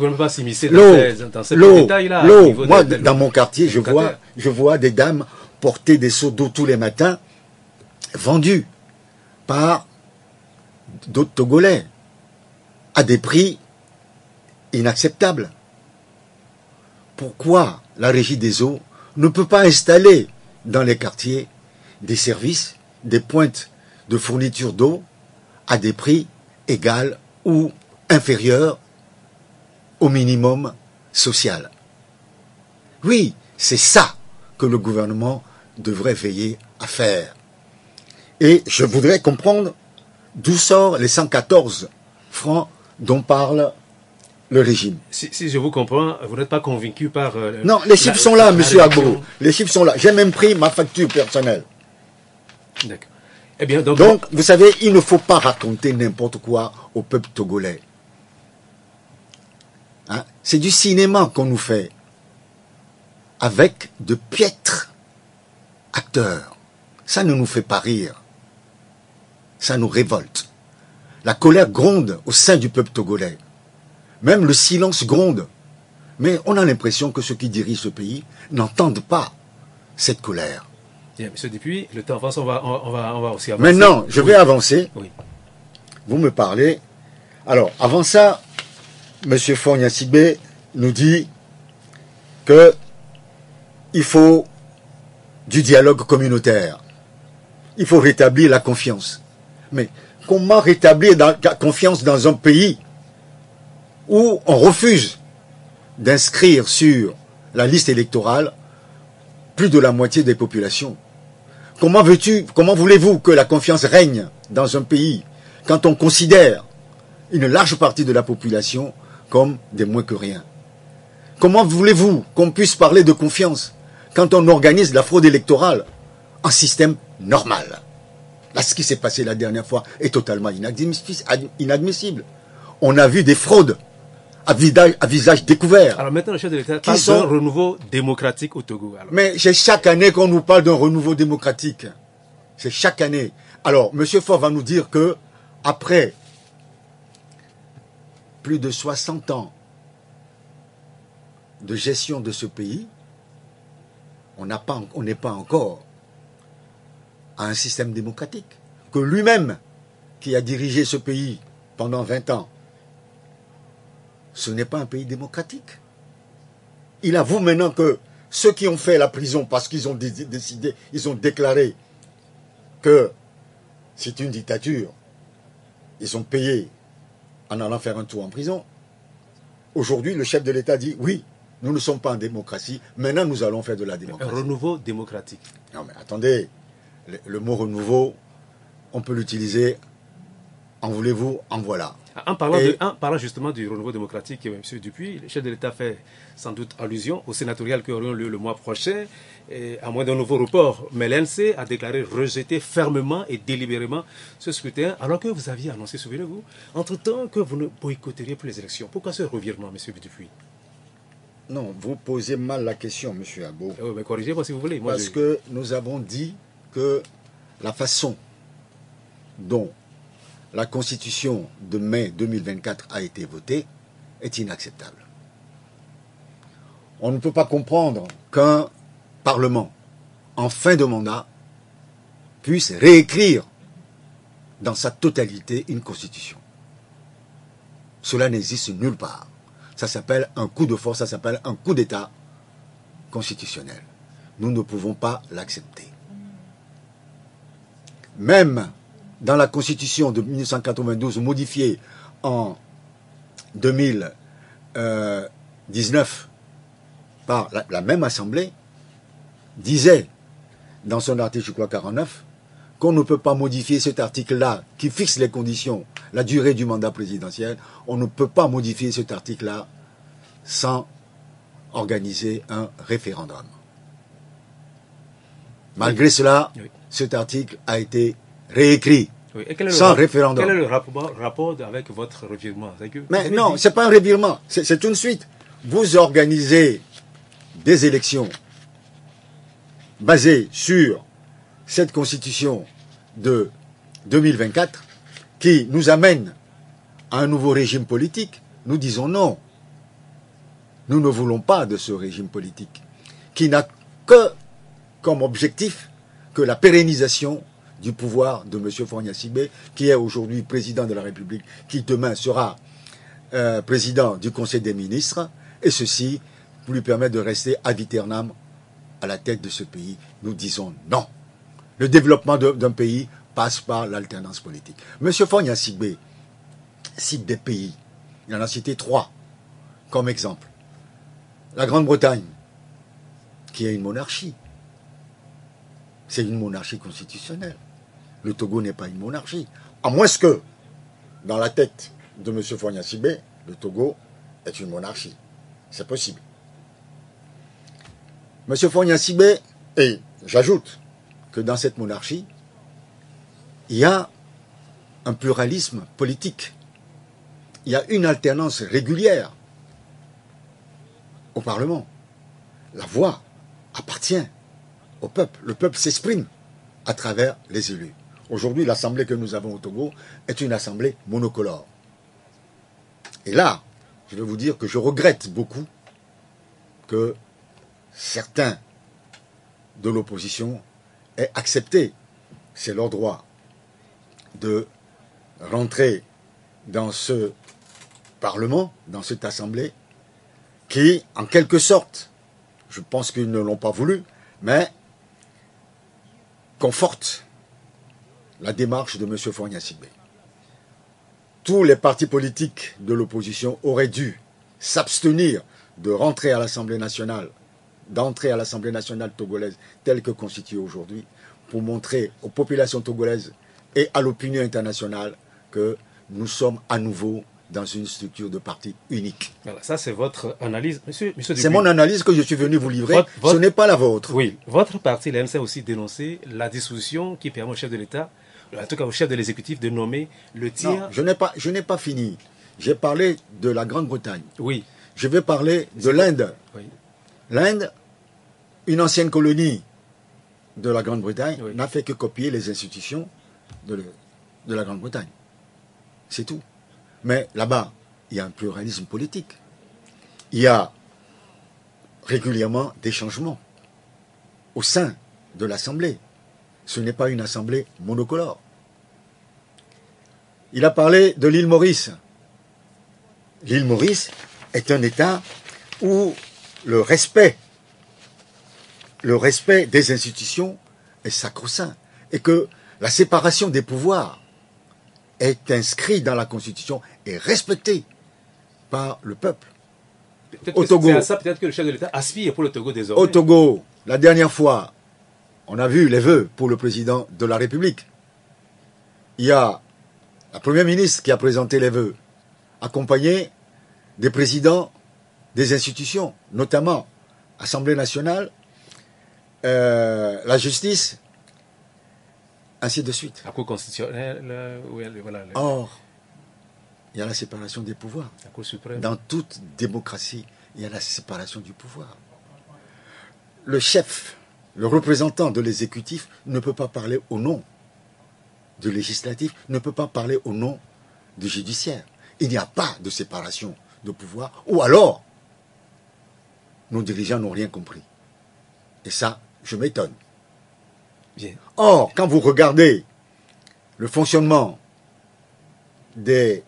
moi, dans mon quartier, je vois des dames porter des seaux d'eau tous les matins, vendus par d'autres Togolais, à des prix inacceptables. Pourquoi la régie des eaux ne peut pas installer dans les quartiers des services, des pointes de fourniture d'eau à des prix égaux ou inférieurs au minimum social? Oui, c'est ça que le gouvernement devrait veiller à faire. Et je voudrais comprendre d'où sort les 114 francs dont parle le régime. Si je vous comprends, vous n'êtes pas convaincu par... non, les chiffres sont là, monsieur Agbo. Les chiffres sont là. J'ai même pris ma facture personnelle. D'accord. Eh bien, donc, vous savez, il ne faut pas raconter n'importe quoi au peuple togolais. Hein? C'est du cinéma qu'on nous fait, avec de piètres acteurs. Ça ne nous fait pas rire. Ça nous révolte. La colère gronde au sein du peuple togolais. Même le silence gronde. Mais on a l'impression que ceux qui dirigent ce pays n'entendent pas cette colère. Bien, monsieur Dupuis, le temps avance, on va aussi avancer. Maintenant, je vais avancer. Oui. Vous me parlez. Alors, avant ça, M. Fogna Sigbe nous dit que il faut du dialogue communautaire. Il faut rétablir la confiance. Mais comment rétablir la confiance dans un pays où on refuse d'inscrire sur la liste électorale plus de la moitié des populations? Comment voulez-vous que la confiance règne dans un pays quand on considère une large partie de la population comme des moins que rien? Comment voulez-vous qu'on puisse parler de confiance quand on organise la fraude électorale en système normal? Là, ce qui s'est passé la dernière fois est totalement inadmissible. On a vu des fraudes à visage découvert. Alors maintenant, le chef de l'État parle d'un renouveau démocratique au Togo. Alors. Mais c'est chaque année qu'on nous parle d'un renouveau démocratique. C'est chaque année. Alors, M. Faure va nous dire que, après plus de 60 ans de gestion de ce pays, on n'est pas encore à un système démocratique. Que lui-même, qui a dirigé ce pays pendant 20 ans, ce n'est pas un pays démocratique. Il avoue maintenant que ceux qui ont fait la prison parce qu'ils ont décidé, ils ont déclaré que c'est une dictature, ils ont payé en allant faire un tour en prison. Aujourd'hui, le chef de l'État dit, oui, nous ne sommes pas en démocratie, maintenant nous allons faire de la démocratie. Un renouveau démocratique. Non mais attendez, le mot renouveau, on peut l'utiliser, en voulez-vous, en voilà. En parlant justement du renouveau démocratique, M. Dupuis, le chef de l'État fait sans doute allusion aux sénatoriales qui auront lieu le mois prochain, et à moins d'un nouveau report. Mais l'ANC a déclaré rejeter fermement et délibérément ce scrutin, alors que vous aviez annoncé, souvenez-vous, entre-temps que vous ne boycotteriez plus les élections. Pourquoi ce revirement, M. Dupuis? Non, vous posez mal la question, M. Abo. Corrigez-moi si vous voulez. Parce que nous avons dit que la façon dont la Constitution de mai 2024 a été votée est inacceptable. On ne peut pas comprendre qu'un Parlement, en fin de mandat, puisse réécrire dans sa totalité une Constitution. Cela n'existe nulle part. Ça s'appelle un coup de force, ça s'appelle un coup d'État constitutionnel. Nous ne pouvons pas l'accepter. Même dans la Constitution de 1992, modifiée en 2019 par la même Assemblée, disait dans son article, je crois, 49, qu'on ne peut pas modifier cet article-là qui fixe les conditions, la durée du mandat présidentiel. On ne peut pas modifier cet article-là sans organiser un référendum. Malgré cela, cet article a été réécrit sans référendum. Quel est le rapport avec votre revirement? Mais non, ce n'est pas un revirement, c'est une suite. Vous organisez des élections basées sur cette constitution de 2024 qui nous amène à un nouveau régime politique. Nous disons non. Nous ne voulons pas de ce régime politique qui n'a que comme objectif que la pérennisation du pouvoir de M. Fogna Sigbe, qui est aujourd'hui président de la République, qui demain sera président du Conseil des ministres, et ceci pour lui permettre de rester ad vieternam à la tête de ce pays. Nous disons non. Le développement d'un pays passe par l'alternance politique. M. Fogna Sigbe cite des pays, il en a cité 3 comme exemple. La Grande-Bretagne, qui est une monarchie. C'est une monarchie constitutionnelle. Le Togo n'est pas une monarchie. À moins que, dans la tête de M. Fogna Sigbe, le Togo est une monarchie. C'est possible. M. Fogna Sigbe, et j'ajoute que dans cette monarchie, il y a un pluralisme politique. Il y a une alternance régulière au Parlement. La voix appartient au peuple. Le peuple s'exprime à travers les élus. Aujourd'hui, l'assemblée que nous avons au Togo est une assemblée monocolore. Et là, je vais vous dire que je regrette beaucoup que certains de l'opposition aient accepté, c'est leur droit, de rentrer dans ce Parlement, dans cette assemblée, qui, en quelque sorte, je pense qu'ils ne l'ont pas voulu, mais conforte la démarche de M. Fogna Sigbe. Tous les partis politiques de l'opposition auraient dû s'abstenir de rentrer à l'Assemblée nationale, d'entrer à l'Assemblée nationale togolaise telle que constituée aujourd'hui, pour montrer aux populations togolaises et à l'opinion internationale que nous sommes à nouveau dans une structure de parti unique. Voilà, ça, c'est votre analyse. Monsieur C'est mon analyse que je suis venu vous livrer. Ce n'est pas la vôtre. Oui, votre parti, l'ANC, a aussi dénoncé la disposition qui permet au chef de l'État, en tout cas au chef de l'exécutif, de nommer le tiers. Non, je n'ai pas fini. J'ai parlé de la Grande-Bretagne. Oui. Je vais parler de l'Inde. Oui. L'Inde, une ancienne colonie de la Grande-Bretagne, Oui. n'a fait que copier les institutions de la Grande-Bretagne. C'est tout. Mais là-bas, il y a un pluralisme politique. Il y a régulièrement des changements au sein de l'Assemblée. Ce n'est pas une assemblée monocolore. Il a parlé de l'île Maurice. L'île Maurice est un État où le respect des institutions est sacro-saint et que la séparation des pouvoirs est inscrite dans la Constitution et respectée par le peuple. Au Togo, c'est à ça peut-être que le chef de l'État aspire pour le Togo désormais. Au Togo, la dernière fois, on a vu les vœux pour le président de la République. Il y a la première ministre qui a présenté les vœux, accompagnée des présidents des institutions, notamment Assemblée nationale, la justice, ainsi de suite. La Cour constitutionnelle, oui, voilà. Or, il y a la séparation des pouvoirs. La Cour suprême. Dans toute démocratie, il y a la séparation du pouvoir. Le chef, le représentant de l'exécutif ne peut pas parler au nom du législatif, ne peut pas parler au nom du judiciaire. Il n'y a pas de séparation de pouvoir, ou alors, nos dirigeants n'ont rien compris. Et ça, je m'étonne. Bien. Or, quand vous regardez le fonctionnement des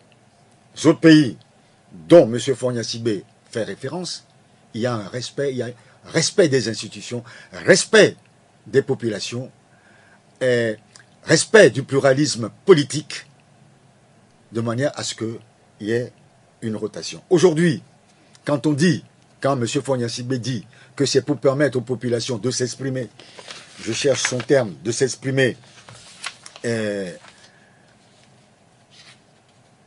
autres pays dont M. Fogna Sigbe fait référence, il y a un respect des institutions, respect des populations, et respect du pluralisme politique, de manière à ce qu'il y ait une rotation. Aujourd'hui, quand M. Fogna Sigbe dit que c'est pour permettre aux populations de s'exprimer, je cherche son terme, de s'exprimer,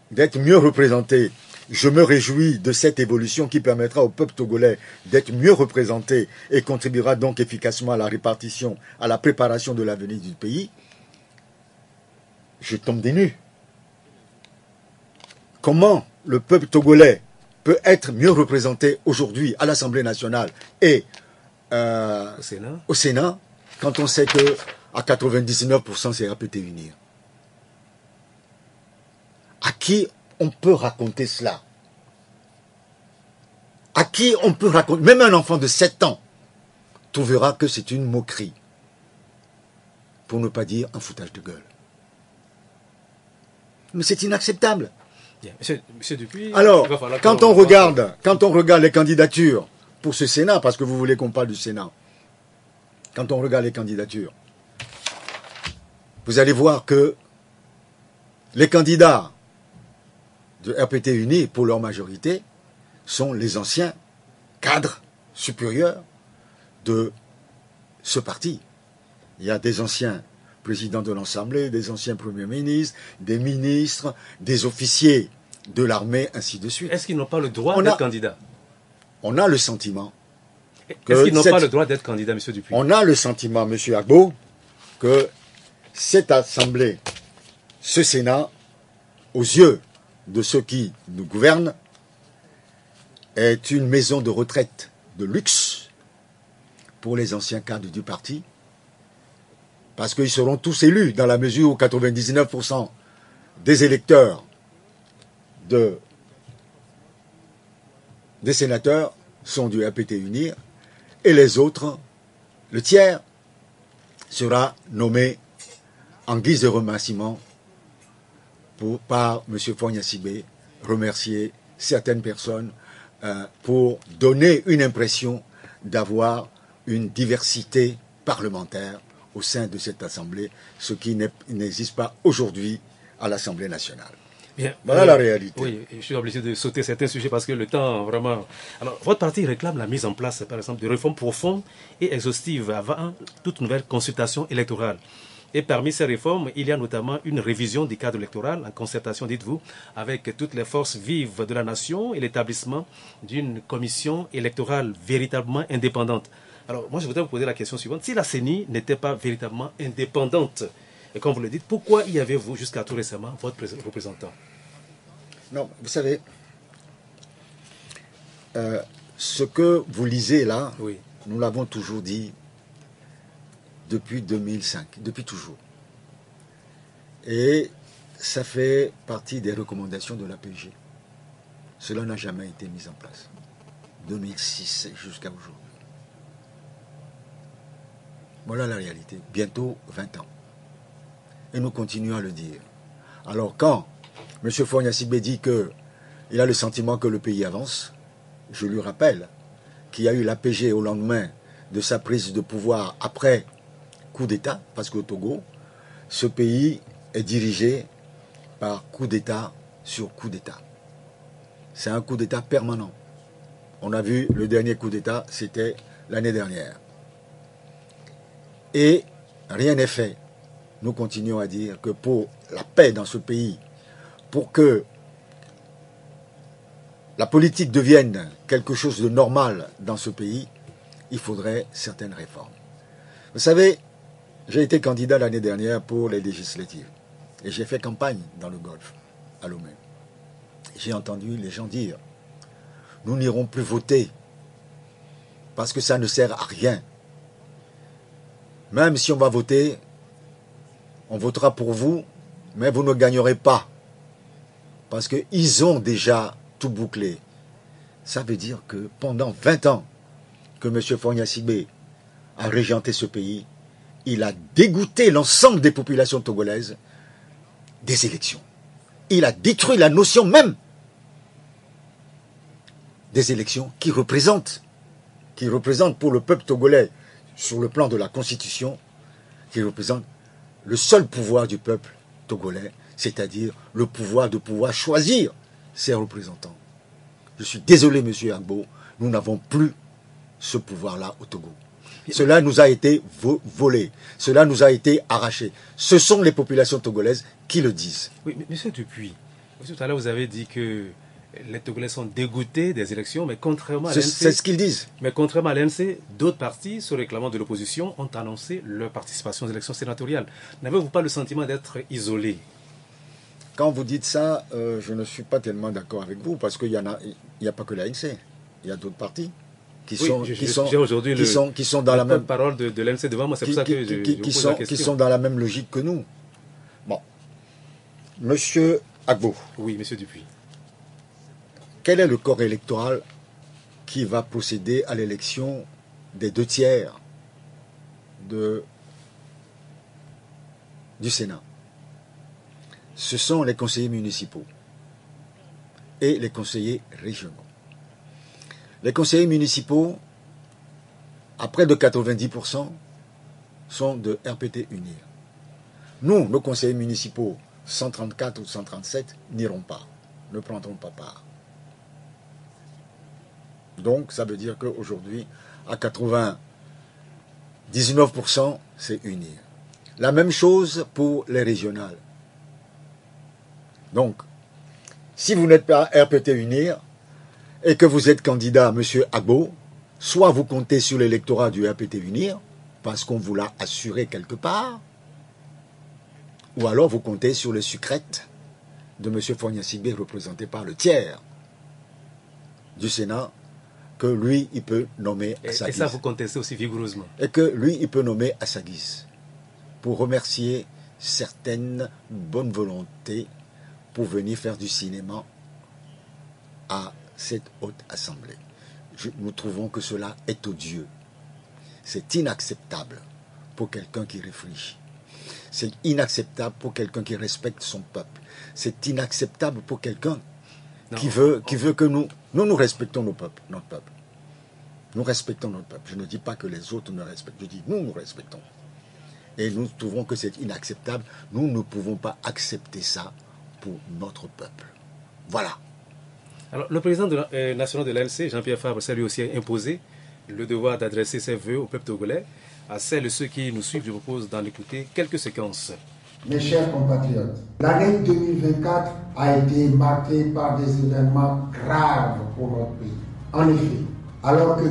d'être mieux représenté. Je me réjouis de cette évolution qui permettra au peuple togolais d'être mieux représenté et contribuera donc efficacement à la répartition, à la préparation de l'avenir du pays. Je tombe des nues. Comment le peuple togolais peut être mieux représenté aujourd'hui à l'Assemblée nationale et au Sénat quand on sait que à 99% c'est RPT Unir? À qui on peut raconter cela? À qui on peut raconter? Même un enfant de 7 ans trouvera que c'est une moquerie, pour ne pas dire un foutage de gueule. Mais c'est inacceptable. Bien. Monsieur Dupuis, alors, quand on regarde les candidatures pour ce Sénat, parce que vous voulez qu'on parle du Sénat, quand on regarde les candidatures, vous allez voir que les candidats de RPT Uni, pour leur majorité, sont les anciens cadres supérieurs de ce parti. Il y a des anciens présidents de l'Assemblée, des anciens premiers ministres, des ministres, des officiers de l'armée, ainsi de suite. Est-ce qu'ils n'ont pas le droit d'être candidats? On a le sentiment. Est-ce qu'ils n'ont pas le droit d'être candidats, M. Dupuis? On a le sentiment, M. Agbo, que cette Assemblée, ce Sénat, aux yeux de ceux qui nous gouvernent, est une maison de retraite de luxe pour les anciens cadres du parti, parce qu'ils seront tous élus dans la mesure où 99% des électeurs des sénateurs sont du RPT UNIR, et les autres, le tiers, sera nommé en guise de remerciement par M. Fogna-Sibé, remercier certaines personnes pour donner une impression d'avoir une diversité parlementaire au sein de cette Assemblée, ce qui n'existe pas aujourd'hui à l'Assemblée nationale. Bien, voilà la réalité. Oui, je suis obligé de sauter certains sujets parce que le temps, vraiment... Alors, votre parti réclame la mise en place, par exemple, de réformes profondes et exhaustives avant toute nouvelle consultation électorale. Et parmi ces réformes, il y a notamment une révision du cadre électoral, en concertation, dites-vous, avec toutes les forces vives de la nation et l'établissement d'une commission électorale véritablement indépendante. Alors, moi, je voudrais vous poser la question suivante. Si la CENI n'était pas véritablement indépendante, et comme vous le dites, pourquoi y avez-vous jusqu'à tout récemment votre représentant? Non, vous savez, ce que vous lisez là, oui, nous l'avons toujours dit depuis 2005, depuis toujours. Et ça fait partie des recommandations de l'APG. Cela n'a jamais été mis en place. 2006 jusqu'à aujourd'hui. Voilà la réalité. Bientôt 20 ans. Et nous continuons à le dire. Alors quand M. Fogna-Sibé dit qu'il a le sentiment que le pays avance, je lui rappelle qu'il y a eu l'APG au lendemain de sa prise de pouvoir après coup d'État, parce qu'au Togo, ce pays est dirigé par coup d'État sur coup d'État. C'est un coup d'État permanent. On a vu le dernier coup d'État, c'était l'année dernière. Et rien n'est fait. Nous continuons à dire que pour la paix dans ce pays, pour que la politique devienne quelque chose de normal dans ce pays, il faudrait certaines réformes. Vous savez, j'ai été candidat l'année dernière pour les législatives. Et j'ai fait campagne dans le Golfe, à Lomé. J'ai entendu les gens dire, nous n'irons plus voter parce que ça ne sert à rien. Même si on va voter, on votera pour vous, mais vous ne gagnerez pas. Parce qu'ils ont déjà tout bouclé. Ça veut dire que pendant 20 ans que M. Fogna-Sibé a régenté ce pays, il a dégoûté l'ensemble des populations togolaises des élections. Il a détruit la notion même des élections qui représentent pour le peuple togolais, sur le plan de la Constitution, qui représente le seul pouvoir du peuple togolais, c'est-à-dire le pouvoir de pouvoir choisir ses représentants. Je suis désolé, M. Agbo, nous n'avons plus ce pouvoir-là au Togo. Cela nous a été volé, cela nous a été arraché. Ce sont les populations togolaises qui le disent. Oui, mais M. Dupuis, tout à l'heure vous avez dit que les Togolais sont dégoûtés des élections, mais contrairement à l'ANC... C'est ce qu'ils disent. Mais contrairement à l'ANC, d'autres partis, se réclamant de l'opposition, ont annoncé leur participation aux élections sénatoriales. N'avez-vous pas le sentiment d'être isolé? Quand vous dites ça, je ne suis pas tellement d'accord avec vous, parce qu'il n'y a pas que l'ANC. Il y a d'autres partis qui sont dans la même parole de l'ANC devant moi, c'est pour ça que je pose la question. Qui sont dans la même logique que nous. Bon. Monsieur Agbo. Oui, Monsieur Dupuis. Quel est le corps électoral qui va procéder à l'élection des 2/3 du Sénat? Ce sont les conseillers municipaux et les conseillers régionaux. Les conseillers municipaux, à près de 90%, sont de RPT UNIR. Nous, nos conseillers municipaux, 134 ou 137, n'iront pas, ne prendront pas part. Donc, ça veut dire qu'aujourd'hui, à 99%, c'est UNIR. La même chose pour les régionales. Donc, si vous n'êtes pas RPT UNIR et que vous êtes candidat à M. Agbo, soit vous comptez sur l'électorat du RPT UNIR, parce qu'on vous l'a assuré quelque part, ou alors vous comptez sur les sucrètes de M. Fogna-Sibé, représenté par le tiers du Sénat, que lui, il peut nommer à sa guise. Et ça, vous contestez aussi vigoureusement. Et que lui, il peut nommer à sa guise. pour remercier certaines bonnes volontés pour venir faire du cinéma à cette haute assemblée. Nous trouvons que cela est odieux. C'est inacceptable pour quelqu'un qui réfléchit. C'est inacceptable pour quelqu'un qui respecte son peuple. C'est inacceptable pour quelqu'un qui veut que nous respectons notre peuple. Nous respectons notre peuple. Je ne dis pas que les autres ne respectent. Je dis nous respectons. Et nous trouvons que c'est inacceptable. Nous ne pouvons pas accepter ça pour notre peuple. Voilà. Alors, le président national de l'ANC, Jean-Pierre Fabre, ça lui aussi a imposé le devoir d'adresser ses vœux au peuple togolais. À celles et ceux qui nous suivent, je vous propose d'en écouter quelques séquences. Mes chers compatriotes, l'année 2024 a été marquée par des événements graves pour notre pays. En effet, alors que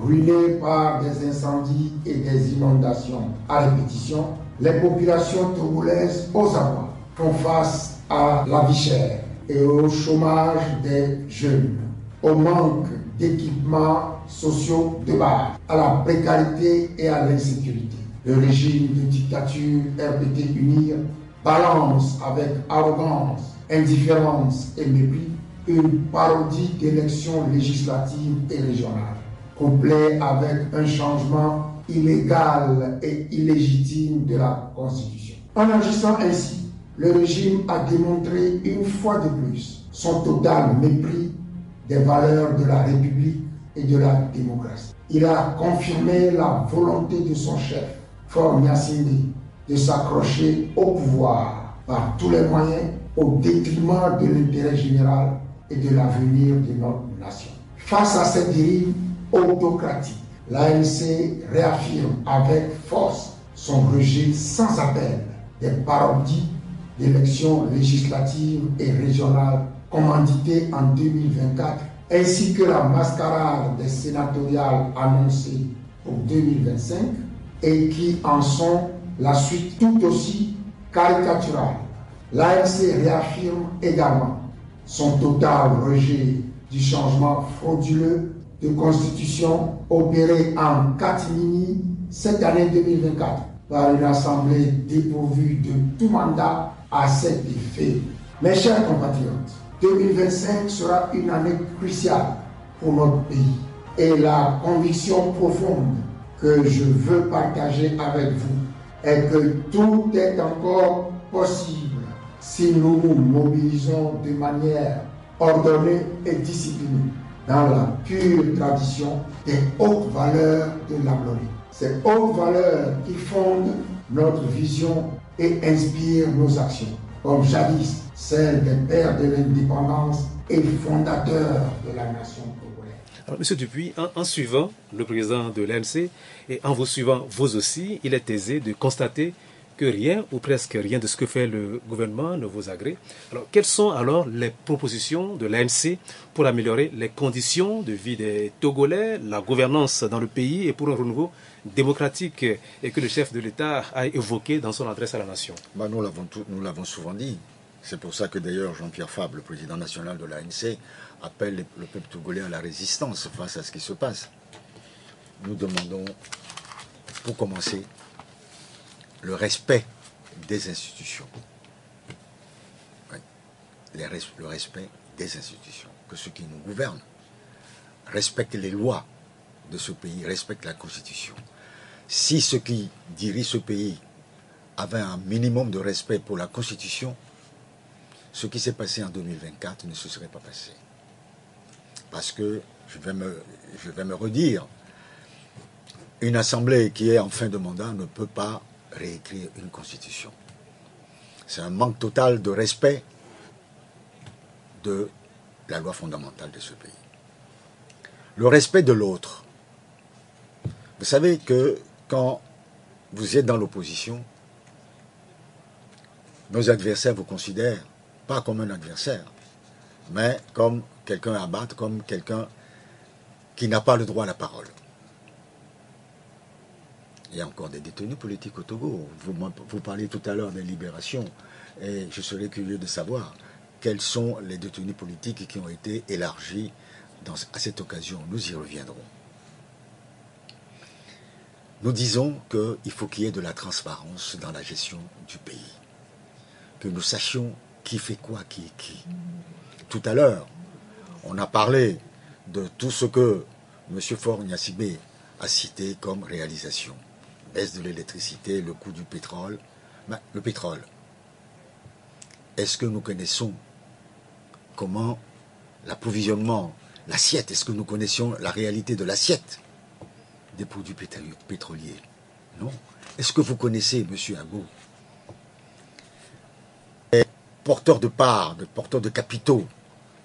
ruinés par des incendies et des inondations à répétition, les populations togolaises aux abois font face à la vie chère et au chômage des jeunes, au manque d'équipements sociaux de base, à la précarité et à l'insécurité. Le régime de dictature RPT UNIR balance avec arrogance, indifférence et mépris une parodie d'élections législatives et régionales, couplée avec un changement illégal et illégitime de la Constitution. En agissant ainsi, le régime a démontré une fois de plus son total mépris des valeurs de la République et de la démocratie. Il a confirmé la volonté de son chef, Faure Gnassingbé, de s'accrocher au pouvoir par tous les moyens au détriment de l'intérêt général et de l'avenir de notre nation. Face à cette dérive autocratique, l'ANC réaffirme avec force son rejet sans appel des parodies d'élections législatives et régionales commanditées en 2024, ainsi que la mascarade des sénatoriales annoncées pour 2025 et qui en sont la suite tout aussi caricaturale. L'ANC réaffirme également son total rejet du changement frauduleux de constitution opéré en catimini cette année 2024 par une assemblée dépourvue de tout mandat à cet effet. Mes chers compatriotes, 2025 sera une année cruciale pour notre pays et la conviction profonde que je veux partager avec vous est que tout est encore possible si nous nous mobilisons de manière ordonnée et disciplinée dans la pure tradition des hautes valeurs de l'Abloni. Ces hautes valeurs qui fondent notre vision et inspirent nos actions, comme jadis celle des pères de l'indépendance et fondateurs de la nation congolaise. Alors, Monsieur Dupuis, en suivant le président de l'ANC et en vous suivant vous aussi, il est aisé de constater que rien ou presque rien de ce que fait le gouvernement ne vous agrée. Alors, quelles sont alors les propositions de l'ANC pour améliorer les conditions de vie des Togolais, la gouvernance dans le pays et pour un renouveau démocratique et que le chef de l'État a évoqué dans son adresse à la nation? Nous l'avons souvent dit. C'est pour ça que d'ailleurs Jean-Pierre Fabre, le président national de l'ANC, appelle le peuple togolais à la résistance face à ce qui se passe. Nous demandons, pour commencer, le respect des institutions. Oui. Le respect des institutions. Que ceux qui nous gouvernent respectent les lois de ce pays, respectent la Constitution. Si ceux qui dirigent ce pays avaient un minimum de respect pour la Constitution, ce qui s'est passé en 2024 ne se serait pas passé. Parce que, je vais me redire, une assemblée qui est en fin de mandat ne peut pas réécrire une constitution. C'est un manque total de respect de la loi fondamentale de ce pays. Le respect de l'autre. Vous savez que quand vous êtes dans l'opposition, nos adversaires vous considèrent pas comme un adversaire, mais comme quelqu'un à battre, comme quelqu'un qui n'a pas le droit à la parole. Il y a encore des détenus politiques au Togo. Vous parliez tout à l'heure des libérations, et je serais curieux de savoir quels sont les détenus politiques qui ont été élargis à cette occasion. Nous y reviendrons. nous disons qu'il faut qu'il y ait de la transparence dans la gestion du pays. Que nous sachions qui fait quoi, qui est qui. Tout à l'heure, on a parlé de tout ce que M. Faure Gnassingbé a cité comme réalisation. Baisse de l'électricité, le coût du pétrole. Mais le pétrole, est-ce que nous connaissons comment l'approvisionnement, l'assiette, est-ce que nous connaissions la réalité de l'assiette des produits pétroliers? Non. Est-ce que vous connaissez, M. Agbo, les porteurs de parts, les porteurs de capitaux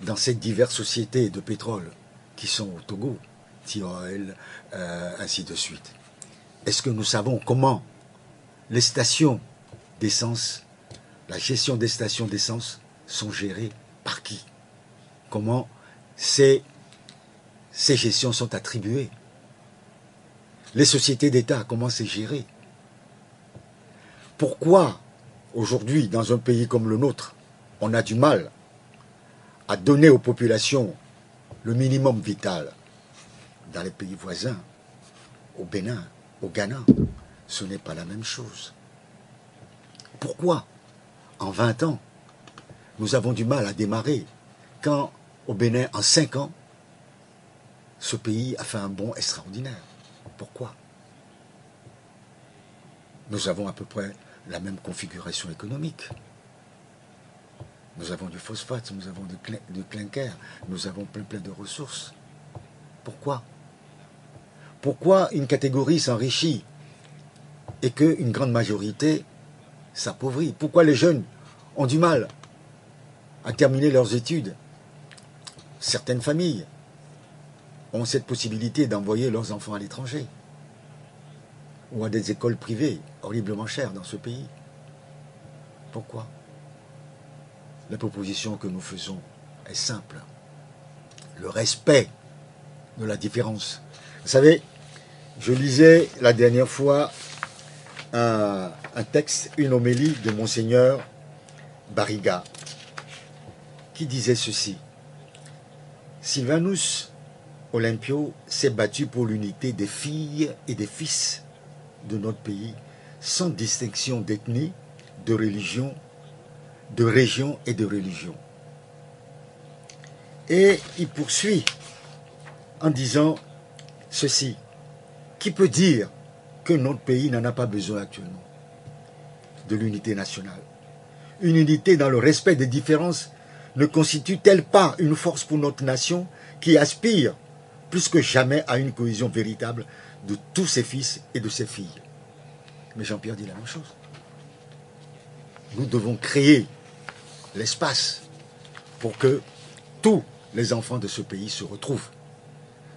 dans ces diverses sociétés de pétrole qui sont au Togo, T-Oil, ainsi de suite? Est-ce que nous savons comment les stations d'essence, la gestion des stations d'essence sont gérées par qui? Comment ces gestions sont attribuées? Les sociétés d'État, comment c'est géré? Pourquoi, aujourd'hui, dans un pays comme le nôtre, on a du mal à donner aux populations le minimum vital? Dans les pays voisins, au Bénin, au Ghana, ce n'est pas la même chose. Pourquoi, en 20 ans, nous avons du mal à démarrer quand, au Bénin, en 5 ans, ce pays a fait un bond extraordinaire? Pourquoi? Nous avons à peu près la même configuration économique. Nous avons du phosphate, nous avons du clinker, nous avons plein de ressources. Pourquoi? Pourquoi une catégorie s'enrichit et qu'une grande majorité s'appauvrit? Pourquoi les jeunes ont du mal à terminer leurs études? Certaines familles ont cette possibilité d'envoyer leurs enfants à l'étranger ou à des écoles privées horriblement chères dans ce pays. Pourquoi? La proposition que nous faisons est simple. Le respect de la différence. Vous savez, je lisais la dernière fois un texte, une homélie de Monseigneur Barriga, qui disait ceci. Sylvanus Olympio s'est battu pour l'unité des filles et des fils de notre pays, sans distinction d'ethnie, de religion, de région et de religion. Et il poursuit en disant ceci. Qui peut dire que notre pays n'en a pas besoin actuellement de l'unité nationale? Une unité dans le respect des différences ne constitue-t-elle pas une force pour notre nation qui aspire plus que jamais à une cohésion véritable de tous ses fils et de ses filles? Mais Jean-Pierre dit la même chose. Nous devons créer l'espace pour que tous les enfants de ce pays se retrouvent,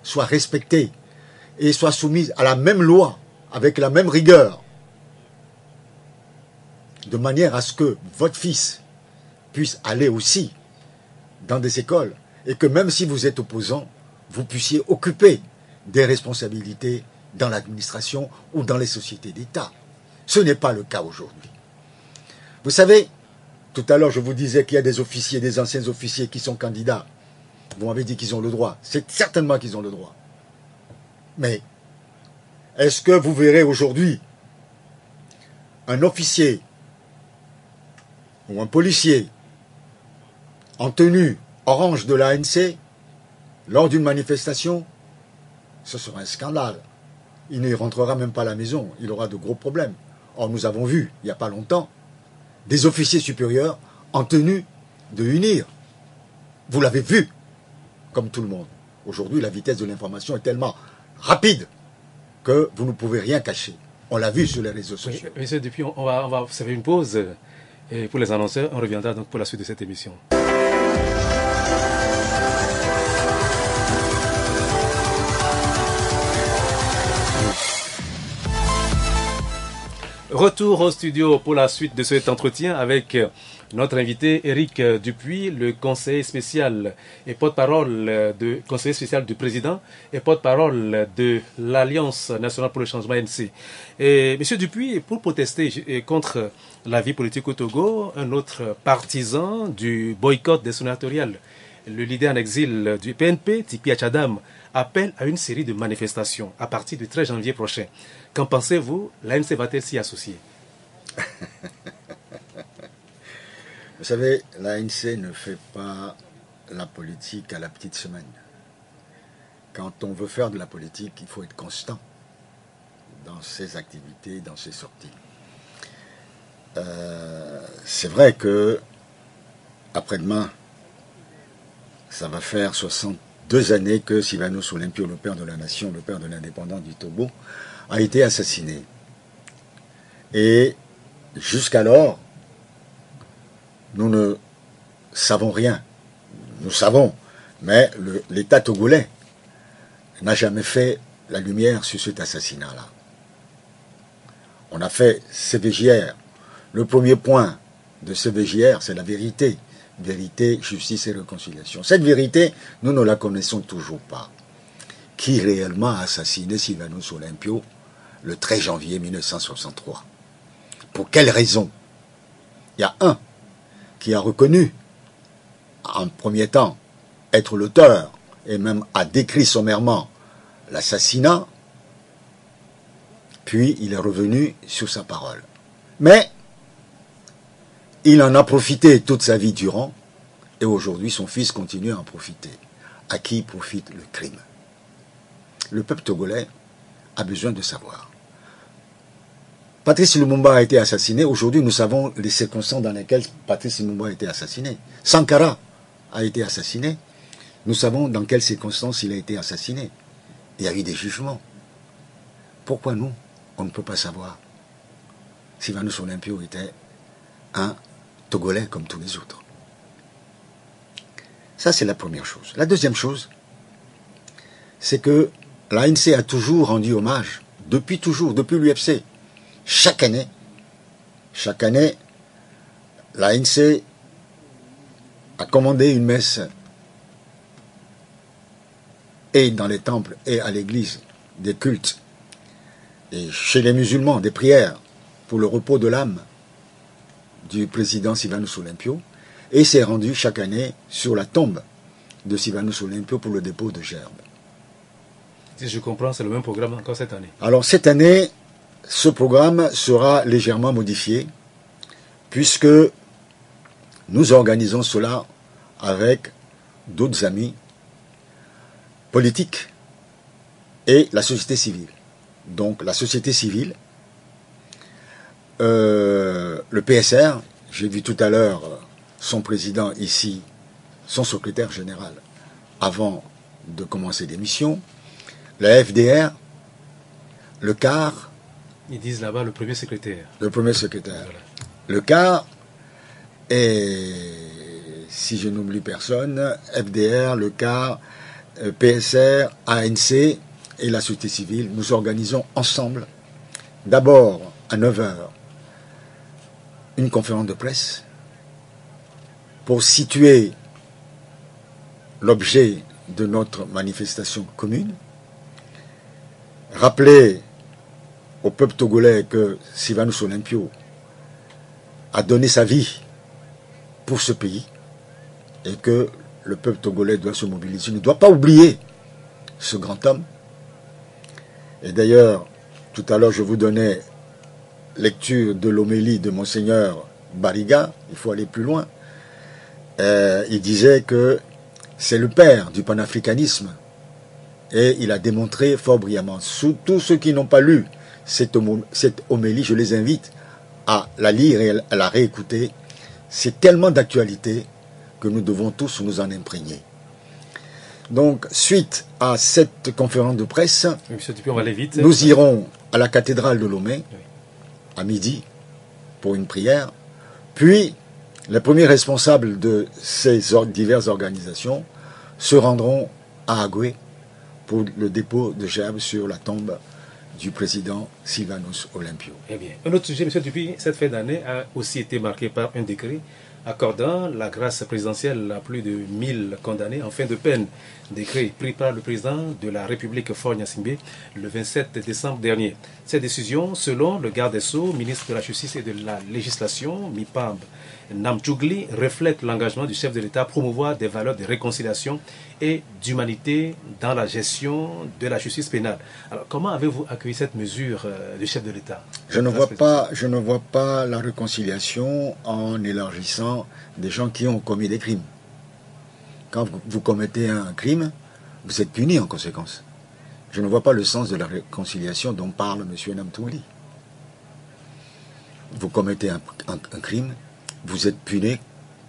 soient respectés et soient soumis à la même loi, avec la même rigueur, de manière à ce que votre fils puisse aller aussi dans des écoles et que même si vous êtes opposant, vous puissiez occuper des responsabilités dans l'administration ou dans les sociétés d'État. Ce n'est pas le cas aujourd'hui. Vous savez, tout à l'heure je vous disais qu'il y a des officiers, des anciens officiers qui sont candidats. Vous m'avez dit qu'ils ont le droit. C'est certainement qu'ils ont le droit. Mais est-ce que vous verrez aujourd'hui un officier ou un policier en tenue orange de l'ANC lors d'une manifestation? Ce sera un scandale. Il ne rentrera même pas à la maison. Il aura de gros problèmes. Or, nous avons vu, il n'y a pas longtemps, des officiers supérieurs en tenue de UNIR. Vous l'avez vu, comme tout le monde. Aujourd'hui, la vitesse de l'information est tellement rapide que vous ne pouvez rien cacher. On l'a vu sur les réseaux sociaux. Oui, monsieur Dupuis, on va faire une pause. Et pour les annonceurs, on reviendra donc pour la suite de cette émission. Retour au studio pour la suite de cet entretien avec notre invité Éric Dupuis, le conseiller spécial et porte-parole du président et porte-parole de l'Alliance nationale pour le changement ANC. Et Monsieur Dupuis, pour protester contre la vie politique au Togo, un autre partisan du boycott des sénatoriales, le leader en exil du PNP, Tipi Achadam, appelle à une série de manifestations à partir du 13 janvier prochain. Qu'en pensez-vous? L'ANC va-t-elle s'y associer? Vous savez, l'ANC ne fait pas la politique à la petite semaine. Quand on veut faire de la politique, il faut être constant dans ses activités, dans ses sorties. C'est vrai que après-demain, ça va faire 62 années que Sylvanus Olympio, le père de la nation, le père de l'indépendance du Togo, a été assassiné. Et jusqu'alors, nous ne savons rien. Nous savons, mais l'État togolais n'a jamais fait la lumière sur cet assassinat-là. On a fait CVJR. Le premier point de CVJR, c'est la vérité. Vérité, justice et réconciliation. Cette vérité, nous ne la connaissons toujours pas. Qui réellement a assassiné Sylvanus Olympio le 13 janvier 1963? Pour quelle raison? Il y a un qui a reconnu, en premier temps, être l'auteur, et même a décrit sommairement l'assassinat, puis il est revenu sur sa parole. Mais il en a profité toute sa vie durant, et aujourd'hui son fils continue à en profiter. À qui profite le crime? Le peuple togolais a besoin de savoir. Patrice Lumumba a été assassiné. Aujourd'hui, nous savons les circonstances dans lesquelles Patrice Lumumba a été assassiné. Sankara a été assassiné. Nous savons dans quelles circonstances il a été assassiné. Il y a eu des jugements. Pourquoi nous, on ne peut pas savoir? Sylvanus Olympio était un Togolais comme tous les autres. Ça, c'est la première chose. La deuxième chose, c'est que l'ANC a toujours rendu hommage, depuis l'UFC. Chaque année, l'ANC a commandé une messe et dans les temples et à l'église, des cultes, et chez les musulmans, des prières pour le repos de l'âme du président Sylvanus Olympio, et s'est rendu chaque année sur la tombe de Sylvanus Olympio pour le dépôt de gerbes. Si je comprends, c'est le même programme encore cette année. Alors cette année, ce programme sera légèrement modifié, puisque nous organisons cela avec d'autres amis politiques et la société civile. Donc la société civile, le PSR, j'ai vu tout à l'heure son président ici, son secrétaire général, avant de commencer l'émission, la FDR, le CAR. Ils disent là-bas le premier secrétaire. Le premier secrétaire. Voilà. Le CAR, et si je n'oublie personne, FDR, le CAR, PSR, ANC et la société civile, nous organisons ensemble, d'abord à 9h, une conférence de presse pour situer l'objet de notre manifestation commune, rappeler au peuple togolais que Sylvanus Olympio a donné sa vie pour ce pays et que le peuple togolais doit se mobiliser, ne doit pas oublier ce grand homme. Et d'ailleurs, tout à l'heure, je vous donnais lecture de l'homélie de Monseigneur Bariga, il faut aller plus loin. Il disait que c'est le père du panafricanisme et il a démontré fort brillamment. Tous ceux qui n'ont pas lu cette homélie, je les invite à la lire et à la réécouter. C'est tellement d'actualité que nous devons tous nous en imprégner. Donc, suite à cette conférence de presse, Monsieur Dupuis, on va aller vite. Nous irons à la cathédrale de Lomé, à midi, pour une prière. Puis, les premiers responsables de ces diverses organisations se rendront à Agoué pour le dépôt de gerbes sur la tombe du président Sylvanus Olympio. Eh bien, un autre sujet, M. Dupuis, cette fin d'année a aussi été marquée par un décret accordant la grâce présidentielle à plus de 1000 condamnés en fin de peine. Décret pris par le président de la République Faure Gnassingbé le 27 décembre dernier. Cette décision, selon le garde des Sceaux, ministre de la Justice et de la Législation, Mipamb Namdjougli, reflète l'engagement du chef de l'État à promouvoir des valeurs de réconciliation et d'humanité dans la gestion de la justice pénale. Alors, comment avez-vous accueilli cette mesure du chef de l'État? Je ne vois pas la réconciliation en élargissant des gens qui ont commis des crimes. Quand vous commettez un crime, vous êtes puni en conséquence. Je ne vois pas le sens de la réconciliation dont parle M. Namdjougli. Vous commettez un crime, vous êtes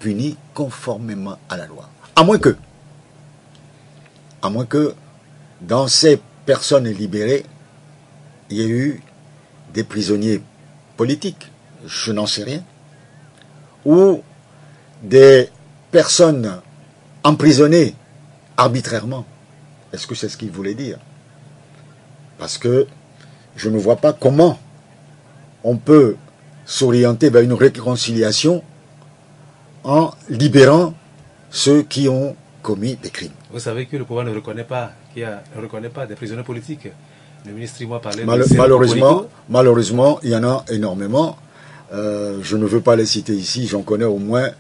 puni conformément à la loi. À moins que dans ces personnes libérées, il y ait eu des prisonniers politiques, je n'en sais rien, ou des personnes emprisonnées arbitrairement. Est-ce que c'est ce qu'il voulait dire? Parce que je ne vois pas comment on peut s'orienter vers une réconciliation en libérant ceux qui ont commis des crimes. Vous savez que le pouvoir ne reconnaît pas des prisonniers politiques. Le ministre Imoa parlait de malheureusement, il y en a énormément. Je ne veux pas les citer ici, j'en connais au moins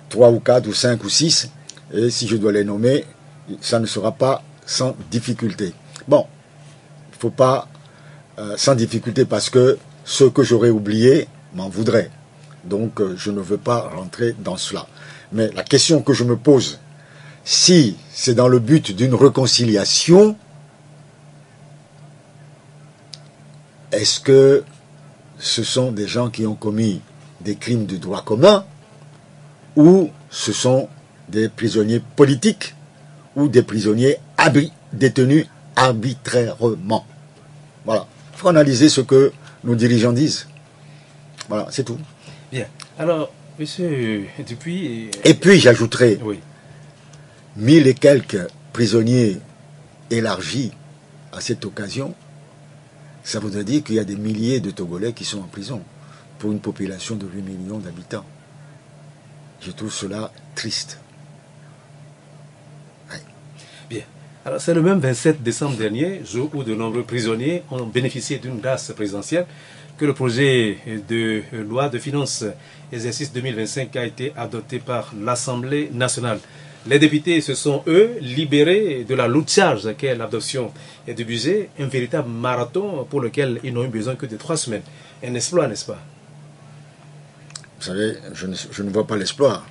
3 ou 4 ou 5 ou 6. Et si je dois les nommer, ça ne sera pas sans difficulté. Bon, il ne faut pas sans difficulté parce que ceux que j'aurais oubliés m'en voudraient. Donc je ne veux pas rentrer dans cela. Mais la question que je me pose, si c'est dans le but d'une réconciliation, est-ce que ce sont des gens qui ont commis des crimes de droit commun ou ce sont des prisonniers politiques ou des prisonniers détenus arbitrairement? Voilà. Il faut analyser ce que nos dirigeants disent. Voilà, c'est tout. Bien. Alors, monsieur Dupuis... Et puis, j'ajouterai, oui, 1000 et quelques prisonniers élargis à cette occasion, ça voudrait dire qu'il y a des milliers de Togolais qui sont en prison pour une population de 8 millions d'habitants. Je trouve cela triste. Ouais. Bien. Alors, c'est le même 27 décembre dernier, jour où de nombreux prisonniers ont bénéficié d'une grâce présidentielle, que le projet de loi de finances exercice 2025 a été adopté par l'Assemblée nationale. Les députés se sont, eux, libérés de la lourde charge qu'est l'adoption du budget, un véritable marathon pour lequel ils n'ont eu besoin que de 3 semaines. Un exploit, n'est-ce pas? Vous savez, je ne vois pas l'exploit.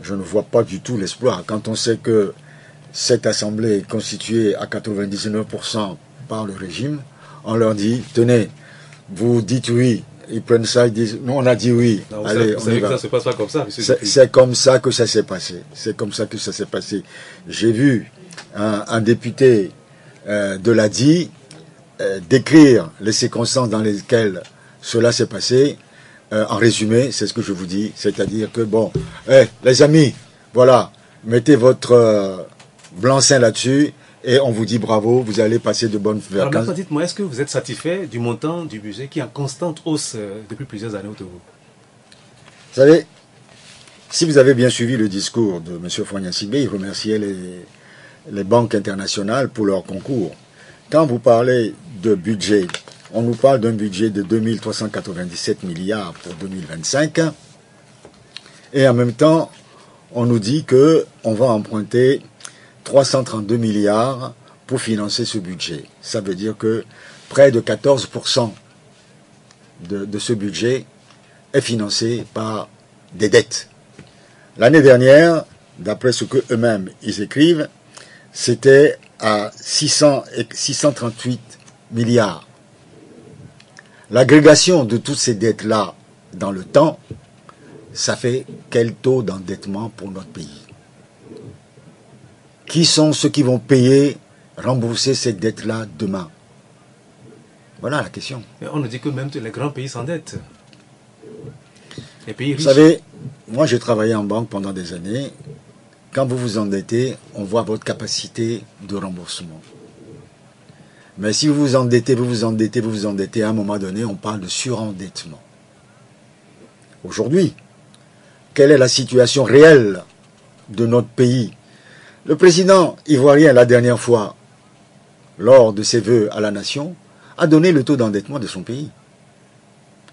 Je ne vois pas du tout l'exploit. Quand on sait que cette Assemblée est constituée à 99% par le régime, on leur dit, tenez, vous dites oui, ils prennent ça, ils disent, non, on a dit oui. Non, allez, vous savez que ça ne se passe pas comme ça, monsieur Dupuis. C'est comme ça que ça s'est passé. C'est comme ça que ça s'est passé. J'ai vu un député de l'ADI décrire les circonstances dans lesquelles cela s'est passé. En résumé, c'est ce que je vous dis. C'est-à-dire que, bon, les amis, voilà, mettez votre blanc-seing là-dessus. Et on vous dit bravo, vous allez passer de bonnes vacances. Alors, dites-moi, est-ce que vous êtes satisfait du montant du budget qui est en constante hausse depuis plusieurs années autour de vous? Vous savez, si vous avez bien suivi le discours de M. Faure Gnassingbé, il remerciait les banques internationales pour leur concours. Quand vous parlez de budget, on nous parle d'un budget de 2397 milliards pour 2025. Et en même temps, on nous dit qu'on va emprunter 332 milliards pour financer ce budget. Ça veut dire que près de 14% de ce budget est financé par des dettes. L'année dernière, d'après ce que eux-mêmes ils écrivent, c'était à 638 milliards. L'agrégation de toutes ces dettes-là dans le temps, ça fait quel taux d'endettement pour notre pays? Qui sont ceux qui vont payer, rembourser cette dette-là demain? Voilà la question. Mais on nous dit que même les grands pays s'endettent. Les pays riches. Vous savez, moi j'ai travaillé en banque pendant des années. Quand vous vous endettez, on voit votre capacité de remboursement. Mais si vous vous endettez, à un moment donné, on parle de surendettement. Aujourd'hui, quelle est la situation réelle de notre pays. Le président ivoirien, la dernière fois, lors de ses vœux à la nation, a donné le taux d'endettement de son pays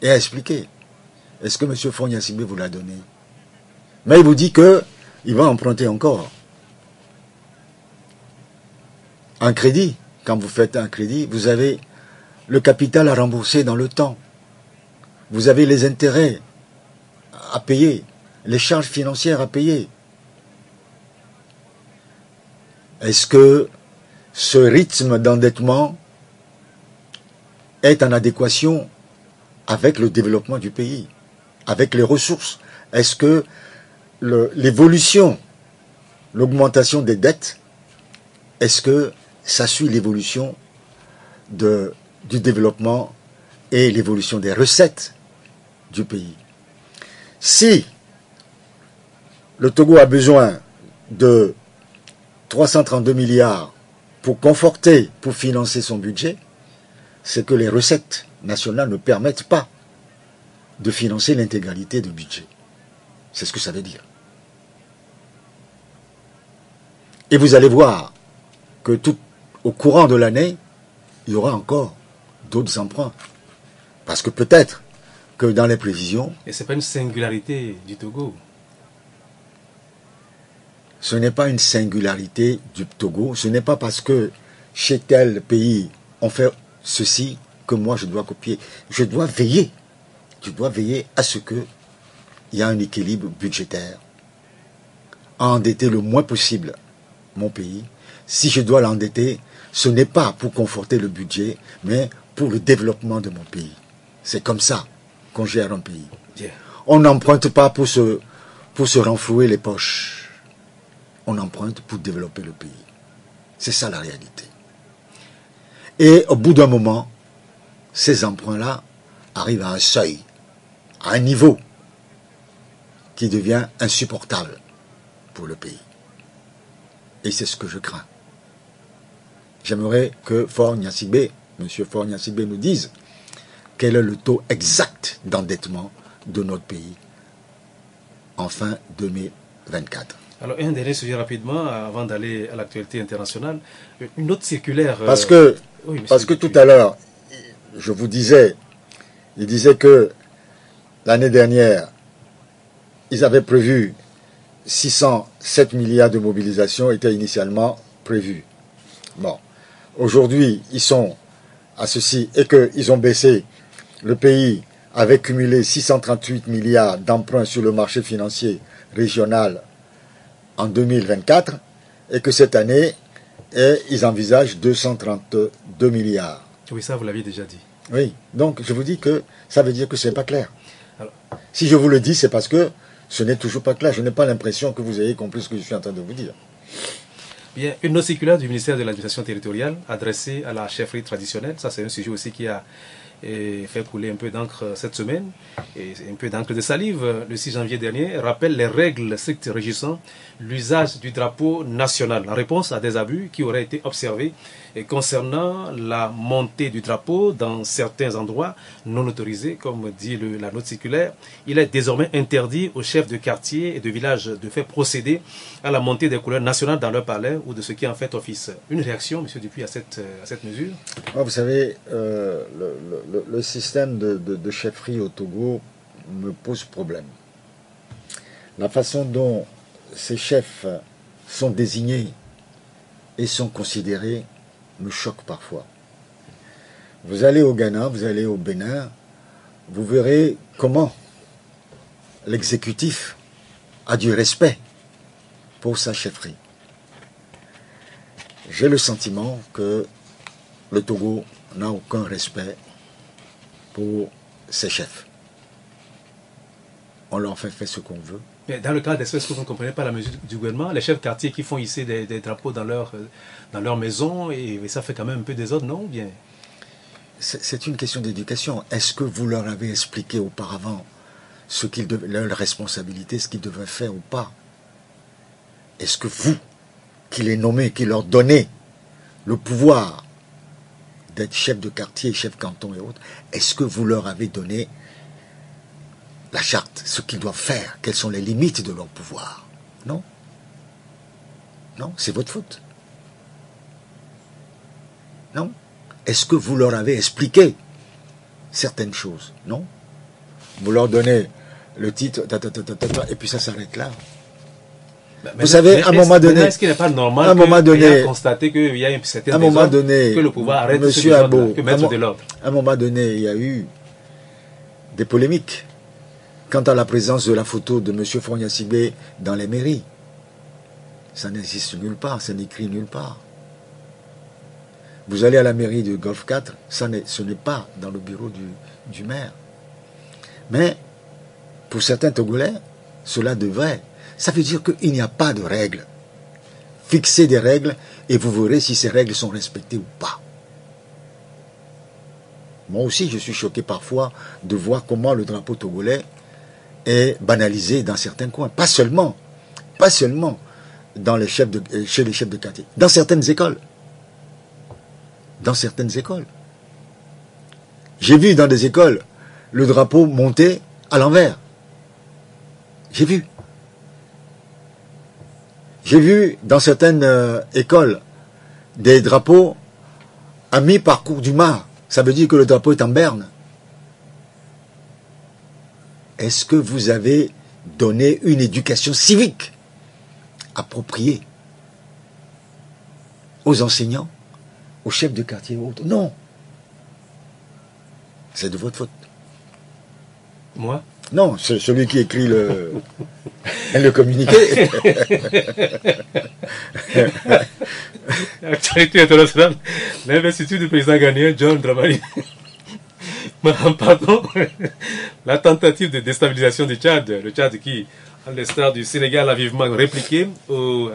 et a expliqué. Est-ce que M. Faure Gnassingbé vous l'a donné? Mais il vous dit qu'il va emprunter encore. Un crédit, quand vous faites un crédit, vous avez le capital à rembourser dans le temps. Vous avez les intérêts à payer, les charges financières à payer. Est-ce que ce rythme d'endettement est en adéquation avec le développement du pays, avec les ressources? Est-ce que l'évolution, l'augmentation des dettes, est-ce que ça suit l'évolution du développement et l'évolution des recettes du pays? Si le Togo a besoin de 332 milliards pour conforter, pour financer son budget, c'est que les recettes nationales ne permettent pas de financer l'intégralité du budget. C'est ce que ça veut dire. Et vous allez voir que tout au courant de l'année, il y aura encore d'autres emprunts. Parce que peut-être que dans les prévisions... Et ce n'est pas une singularité du Togo. Ce n'est pas une singularité du Togo. Ce n'est pas parce que chez tel pays on fait ceci que moi je dois copier. Je dois veiller. Je dois veiller à ce qu'il y ait un équilibre budgétaire. Endetter le moins possible mon pays. Si je dois l'endetter, ce n'est pas pour conforter le budget, mais pour le développement de mon pays. C'est comme ça qu'on gère un pays. Bien. On n'emprunte pas pour se renflouer les poches. On emprunte pour développer le pays. C'est ça la réalité. Et au bout d'un moment, ces emprunts-là arrivent à un seuil, à un niveau qui devient insupportable pour le pays. Et c'est ce que je crains. J'aimerais que Faure Gnassingbé, M. Faure Gnassingbé nous dise quel est le taux exact d'endettement de notre pays en fin 2024. Alors, un dernier sujet rapidement, avant d'aller à l'actualité internationale. Une autre circulaire... Parce que tout à l'heure, je vous disais, il disait que l'année dernière, ils avaient prévu 607 milliards de mobilisation étaient initialement prévus. Bon, aujourd'hui, ils sont à ceci et qu'ils ont baissé. Le pays avait cumulé 638 milliards d'emprunts sur le marché financier régional en 2024 et que cette année, ils envisagent 232 milliards. Oui, ça, vous l'aviez déjà dit. Oui, donc je vous dis que ça veut dire que ce n'est pas clair. Alors, si je vous le dis, c'est parce que ce n'est toujours pas clair. Je n'ai pas l'impression que vous ayez compris ce que je suis en train de vous dire. Bien, une autre circulaire du ministère de l'Administration territoriale adressée à la chefferie traditionnelle. Ça, c'est un sujet aussi qui a fait couler un peu d'encre cette semaine, et un peu d'encre de salive. Le 6 janvier dernier rappelle les règles strictes régissant l'usage du drapeau national, en réponse à des abus qui auraient été observés concernant la montée du drapeau dans certains endroits non autorisés, comme dit la note circulaire. Il est désormais interdit aux chefs de quartier et de village de faire procéder à la montée des couleurs nationales dans leur palais ou de ce qui en fait office. Une réaction, M. Dupuis, à cette mesure? Vous savez, le système de chefferie au Togo me pose problème. La façon dont ces chefs sont désignés et sont considérés me choque parfois. Vous allez au Ghana, vous allez au Bénin, vous verrez comment l'exécutif a du respect pour sa chefferie. J'ai le sentiment que le Togo n'a aucun respect pour ses chefs. On leur fait faire ce qu'on veut. Mais dans le cas d'espèce que vous ne comprenez pas la mesure du gouvernement, les chefs de quartier qui font hisser des drapeaux dans leur maison, et ça fait quand même un peu désordre, non? Bien. C'est une question d'éducation. Est-ce que vous leur avez expliqué auparavant leur responsabilité, ce qu'ils devaient faire ou pas? Est-ce que vous, qui les nommez, qui leur donnez le pouvoir d'être chef de quartier, chef canton et autres, est-ce que vous leur avez donné la charte, ce qu'ils doivent faire, quelles sont les limites de leur pouvoir. Non. Non, c'est votre faute. Non. Est-ce que vous leur avez expliqué certaines choses? Non. Vous leur donnez le titre, et puis ça s'arrête là. Vous savez, à un moment donné, est-ce qu'il n'est pas normal de constater qu'il y a une certaine désordre, que le pouvoir arrête Monsieur Abo, que mettre de l'ordre? À un moment donné, il y a eu des polémiques quant à la présence de la photo de M. Fournier Sibé dans les mairies. Ça n'existe nulle part, ça n'écrit nulle part. Vous allez à la mairie de Golf 4, ce n'est pas dans le bureau du maire. Mais, pour certains Togolais, cela devrait. Ça veut dire qu'il n'y a pas de règles. Fixez des règles et vous verrez si ces règles sont respectées ou pas. Moi aussi, je suis choqué parfois de voir comment le drapeau togolais est banalisé dans certains coins. Pas seulement dans chez les chefs de quartier, dans certaines écoles. Dans certaines écoles. J'ai vu dans des écoles le drapeau monté à l'envers. J'ai vu. J'ai vu dans certaines écoles des drapeaux à mi-parcours du mât. Ça veut dire que le drapeau est en berne. Est-ce que vous avez donné une éducation civique appropriée aux enseignants, aux chefs de quartier ou autres? Non. C'est de votre faute. Moi? Non, c'est celui qui écrit le communiqué. Actualité internationale. L'investiture du président ghanéen John Dramani. Pardon. La tentative de déstabilisation du Tchad. Le Tchad qui, à l'instar du Sénégal, a vivement répliqué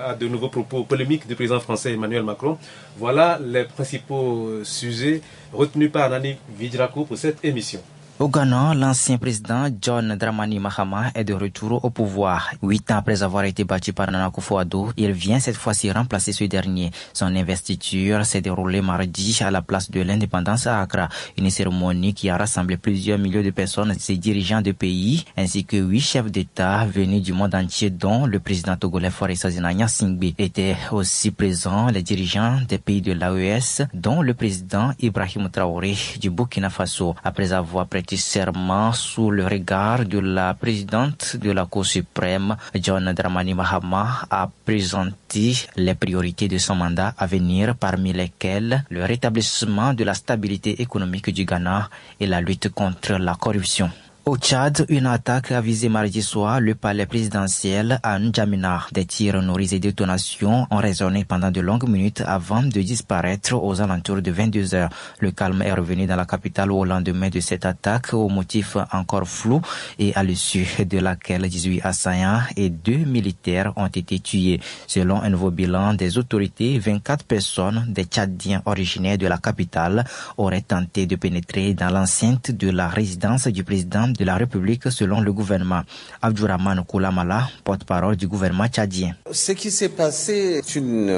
à de nouveaux propos polémiques du président français Emmanuel Macron. Voilà les principaux sujets retenus par Nani Vidrako pour cette émission. Au Ghana, l'ancien président John Dramani Mahama est de retour au pouvoir. 8 ans après avoir été battu par Nana Akufo-Addo, il vient cette fois-ci remplacer ce dernier. Son investiture s'est déroulée mardi à la place de l'Indépendance à Accra. Une cérémonie qui a rassemblé plusieurs milliers de personnes et dirigeants de pays, ainsi que 8 chefs d'État venus du monde entier, dont le président togolais Faure Gnassingbé Gnassingbé. Étaient aussi présents les dirigeants des pays de l'AES, dont le président Ibrahim Traoré du Burkina Faso. Après avoir prêté serment sous le regard de la présidente de la Cour suprême, John Dramani Mahama a présenté les priorités de son mandat à venir, parmi lesquelles le rétablissement de la stabilité économique du Ghana et la lutte contre la corruption. Au Tchad, une attaque a visé mardi soir le palais présidentiel à N'Djamena. Des tirs nourris et détonations ont résonné pendant de longues minutes avant de disparaître aux alentours de 22 heures. Le calme est revenu dans la capitale au lendemain de cette attaque, au motif encore flou et à l'issue de laquelle 18 assaillants et 2 militaires ont été tués. Selon un nouveau bilan des autorités, 24 personnes, des Tchadiens originaires de la capitale, auraient tenté de pénétrer dans l'enceinte de la résidence du président de la République, selon le gouvernement. Abdourahmane Koulamala, porte-parole du gouvernement tchadien. Ce qui s'est passé, c'est une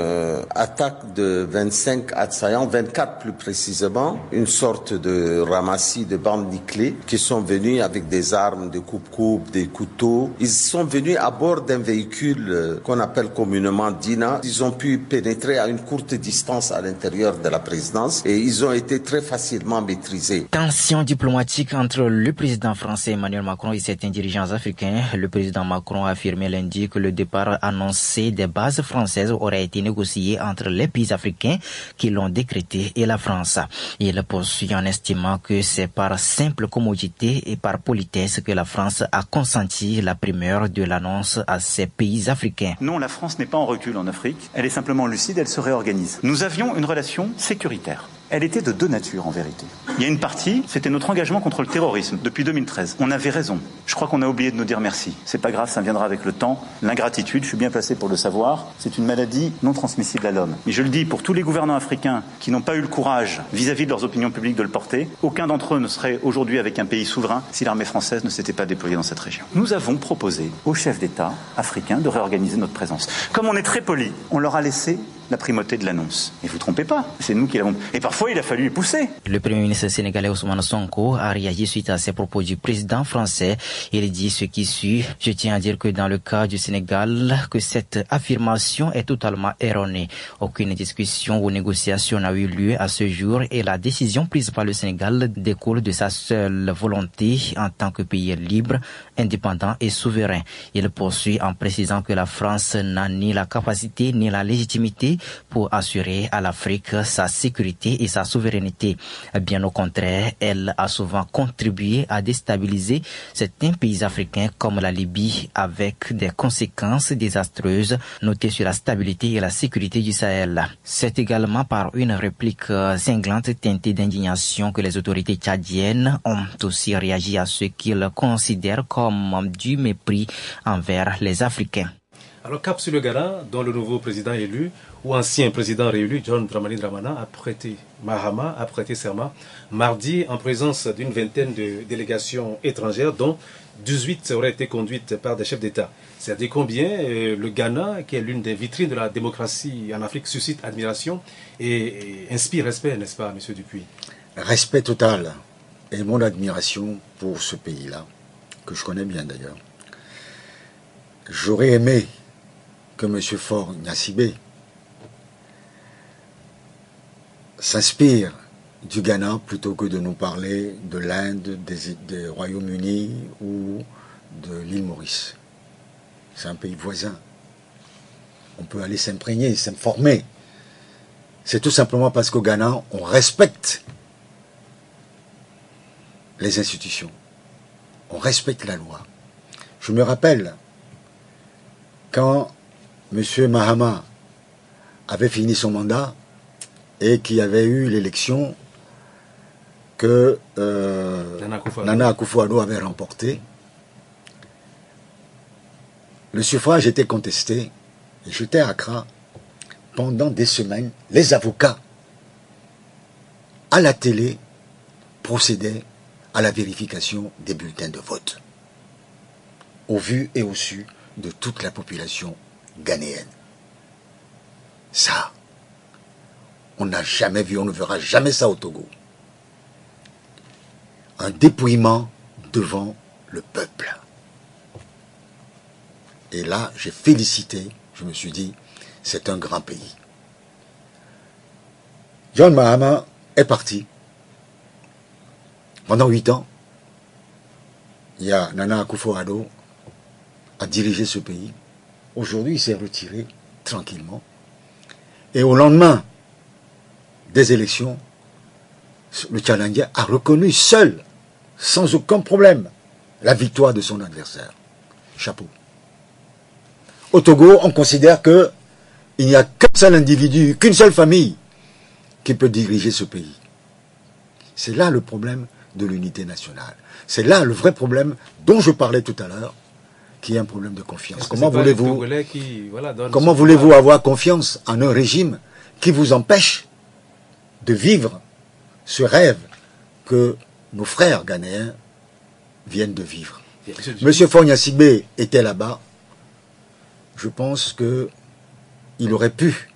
attaque de 25 assaillants, 24 plus précisément, une sorte de ramassis de bandits clés qui sont venus avec des armes, des coupe-coupe, des couteaux. Ils sont venus à bord d'un véhicule qu'on appelle communément Dina. Ils ont pu pénétrer à une courte distance à l'intérieur de la présidence et ils ont été très facilement maîtrisés. Tension diplomatique entre le président français Emmanuel Macron et certains dirigeants africains. Le président Macron a affirmé lundi que le départ annoncé des bases françaises aurait été négocié entre les pays africains qui l'ont décrété et la France. Il poursuit en estimant que c'est par simple commodité et par politesse que la France a consenti la primeur de l'annonce à ces pays africains. Non, la France n'est pas en recul en Afrique. Elle est simplement lucide, elle se réorganise. Nous avions une relation sécuritaire. Elle était de deux natures en vérité. Il y a une partie, c'était notre engagement contre le terrorisme depuis 2013. On avait raison. Je crois qu'on a oublié de nous dire merci. C'est pas grave, ça viendra avec le temps. L'ingratitude, je suis bien placé pour le savoir, c'est une maladie non transmissible à l'homme. Mais je le dis pour tous les gouvernants africains qui n'ont pas eu le courage vis-à-vis de leurs opinions publiques de le porter, aucun d'entre eux ne serait aujourd'hui avec un pays souverain si l'armée française ne s'était pas déployée dans cette région. Nous avons proposé aux chefs d'État africains de réorganiser notre présence. Comme on est très poli, on leur a laissé la primauté de l'annonce. Et vous ne trompez pas, c'est nous qui l'avons. Et parfois, il a fallu les pousser. Le Premier ministre sénégalais Ousmane Sonko a réagi suite à ces propos du président français. Il dit ce qui suit. Je tiens à dire que dans le cas du Sénégal, que cette affirmation est totalement erronée. Aucune discussion ou négociation n'a eu lieu à ce jour et la décision prise par le Sénégal découle de sa seule volonté en tant que pays libre, indépendant et souverain. Il poursuit en précisant que la France n'a ni la capacité ni la légitimité pour assurer à l'Afrique sa sécurité et sa souveraineté. Bien au contraire, elle a souvent contribué à déstabiliser certains pays africains comme la Libye avec des conséquences désastreuses notées sur la stabilité et la sécurité du Sahel. C'est également par une réplique cinglante teintée d'indignation que les autorités tchadiennes ont aussi réagi à ce qu'ils considèrent comme du mépris envers les Africains. Alors, cap sur le Ghana, dont le nouveau président élu ou ancien président réélu, John Dramani Mahama, a prêté serment mardi en présence d'une vingtaine de délégations étrangères, dont 18 auraient été conduites par des chefs d'État. C'est-à-dire combien le Ghana, qui est l'une des vitrines de la démocratie en Afrique, suscite admiration et inspire respect, n'est-ce pas, M. Dupuis? Respect total et mon admiration pour ce pays-là, que je connais bien d'ailleurs. J'aurais aimé que M. Faure Gnassingbé s'inspire du Ghana plutôt que de nous parler de l'Inde, des Royaumes-Unis ou de l'île Maurice. C'est un pays voisin. On peut aller s'imprégner, s'informer. C'est tout simplement parce qu'au Ghana, on respecte les institutions. On respecte la loi. Je me rappelle quand M. Mahama avait fini son mandat et qu'il y avait eu l'élection que Nana Akufo-Addo avait remportée. Le suffrage était contesté et j'étais à Accra pendant des semaines. Les avocats à la télé procédaient à la vérification des bulletins de vote au vu et au su de toute la population ghanéenne. Ça, on n'a jamais vu, on ne verra jamais ça au Togo. Un dépouillement devant le peuple. Et là, j'ai félicité, je me suis dit, c'est un grand pays. John Mahama est parti. Pendant 8 ans, il y a Nana Akufo-Addo a dirigé ce pays. Aujourd'hui, il s'est retiré tranquillement. Et au lendemain des élections, le challenger a reconnu seul, sans aucun problème, la victoire de son adversaire. Chapeau. Au Togo, on considère qu'il n'y a qu'un seul individu, qu'une seule famille qui peut diriger ce pays. C'est là le problème de l'unité nationale. C'est là le vrai problème dont je parlais tout à l'heure, qui est un problème de confiance. Comment voulez-vous avoir confiance en un régime qui vous empêche de vivre ce rêve que nos frères ghanéens viennent de vivre? Monsieur Faure Gnassingbé était là-bas. Je pense qu'il aurait pu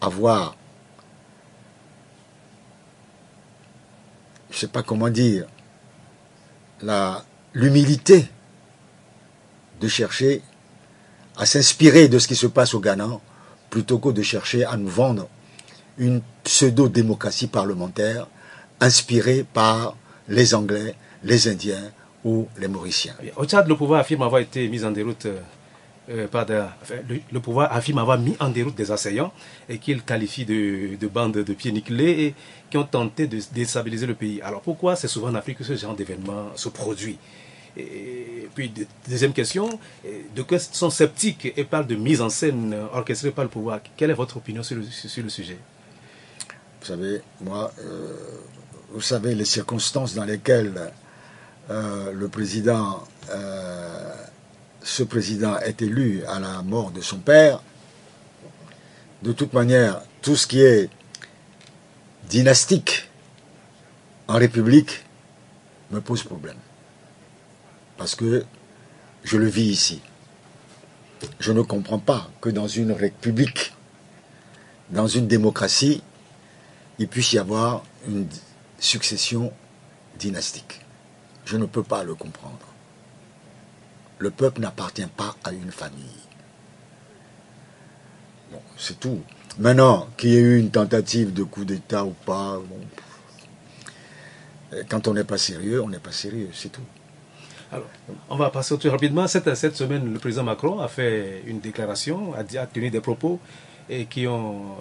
avoir, je ne sais pas comment dire, l'humilité de chercher à s'inspirer de ce qui se passe au Ghana plutôt que de chercher à nous vendre une pseudo-démocratie parlementaire inspirée par les Anglais, les Indiens ou les Mauriciens. Au Tchad, le pouvoir affirme avoir été mis en déroute le pouvoir affirme avoir mis en déroute des assaillants et qu'il qualifie de bandes de pieds nickelés et qui ont tenté de déstabiliser le pays. Alors pourquoi c'est souvent en Afrique que ce genre d'événement se produit? Et puis, deuxième question, de quoi sont sceptiques et parlent de mise en scène orchestrée par le pouvoir? Quelle est votre opinion sur le sujet? Vous savez, moi, vous savez les circonstances dans lesquelles le président, ce président est élu à la mort de son père. De toute manière, tout ce qui est dynastique en République me pose problème. Parce que je le vis ici. Je ne comprends pas que dans une République dans une démocratie, il puisse y avoir une succession dynastique. Je ne peux pas le comprendre. Le peuple n'appartient pas à une famille. Bon, c'est tout. Maintenant, qu'il y ait eu une tentative de coup d'État ou pas, bon, quand on n'est pas sérieux, on n'est pas sérieux, c'est tout. Alors, on va passer très rapidement. Cette semaine, le président Macron a fait une déclaration, a tenu des propos et qui ont,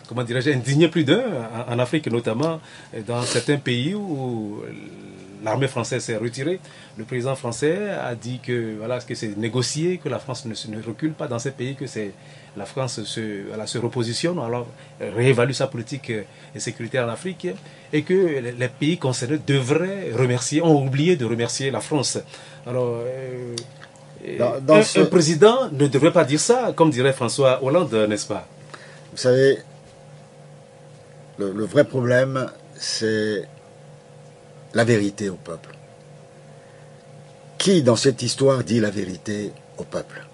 comment dirais-je, indigné plus d'un, en Afrique notamment, dans certains pays où l'armée française s'est retirée. Le président français a dit que voilà, que c'est négocié, que la France ne recule pas dans ces pays, que la France se repositionne, alors réévalue sa politique sécuritaire en Afrique, et que les pays concernés devraient remercier, ont oublié de remercier la France. Alors, un président ne devrait pas dire ça, comme dirait François Hollande, n'est-ce pas? Vous savez, le vrai problème, c'est la vérité au peuple. Qui, dans cette histoire, dit la vérité au peuple?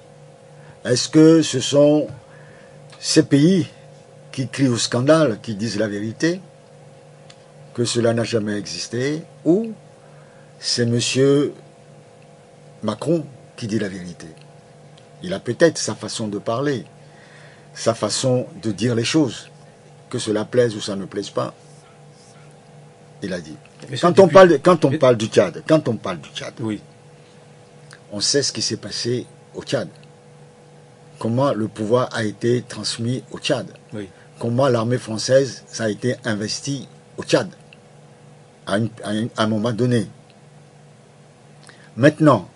Est-ce que ce sont ces pays qui crient au scandale, qui disent la vérité, que cela n'a jamais existé, ou c'est M. Macron qui dit la vérité? Il a peut-être sa façon de parler, sa façon de dire les choses, que cela plaise ou ça ne plaise pas. Il a dit. Quand on parle du Tchad, oui, on sait ce qui s'est passé au Tchad. Comment le pouvoir a été transmis au Tchad. Oui. Comment l'armée française ça a été investie au Tchad à un moment donné. Maintenant,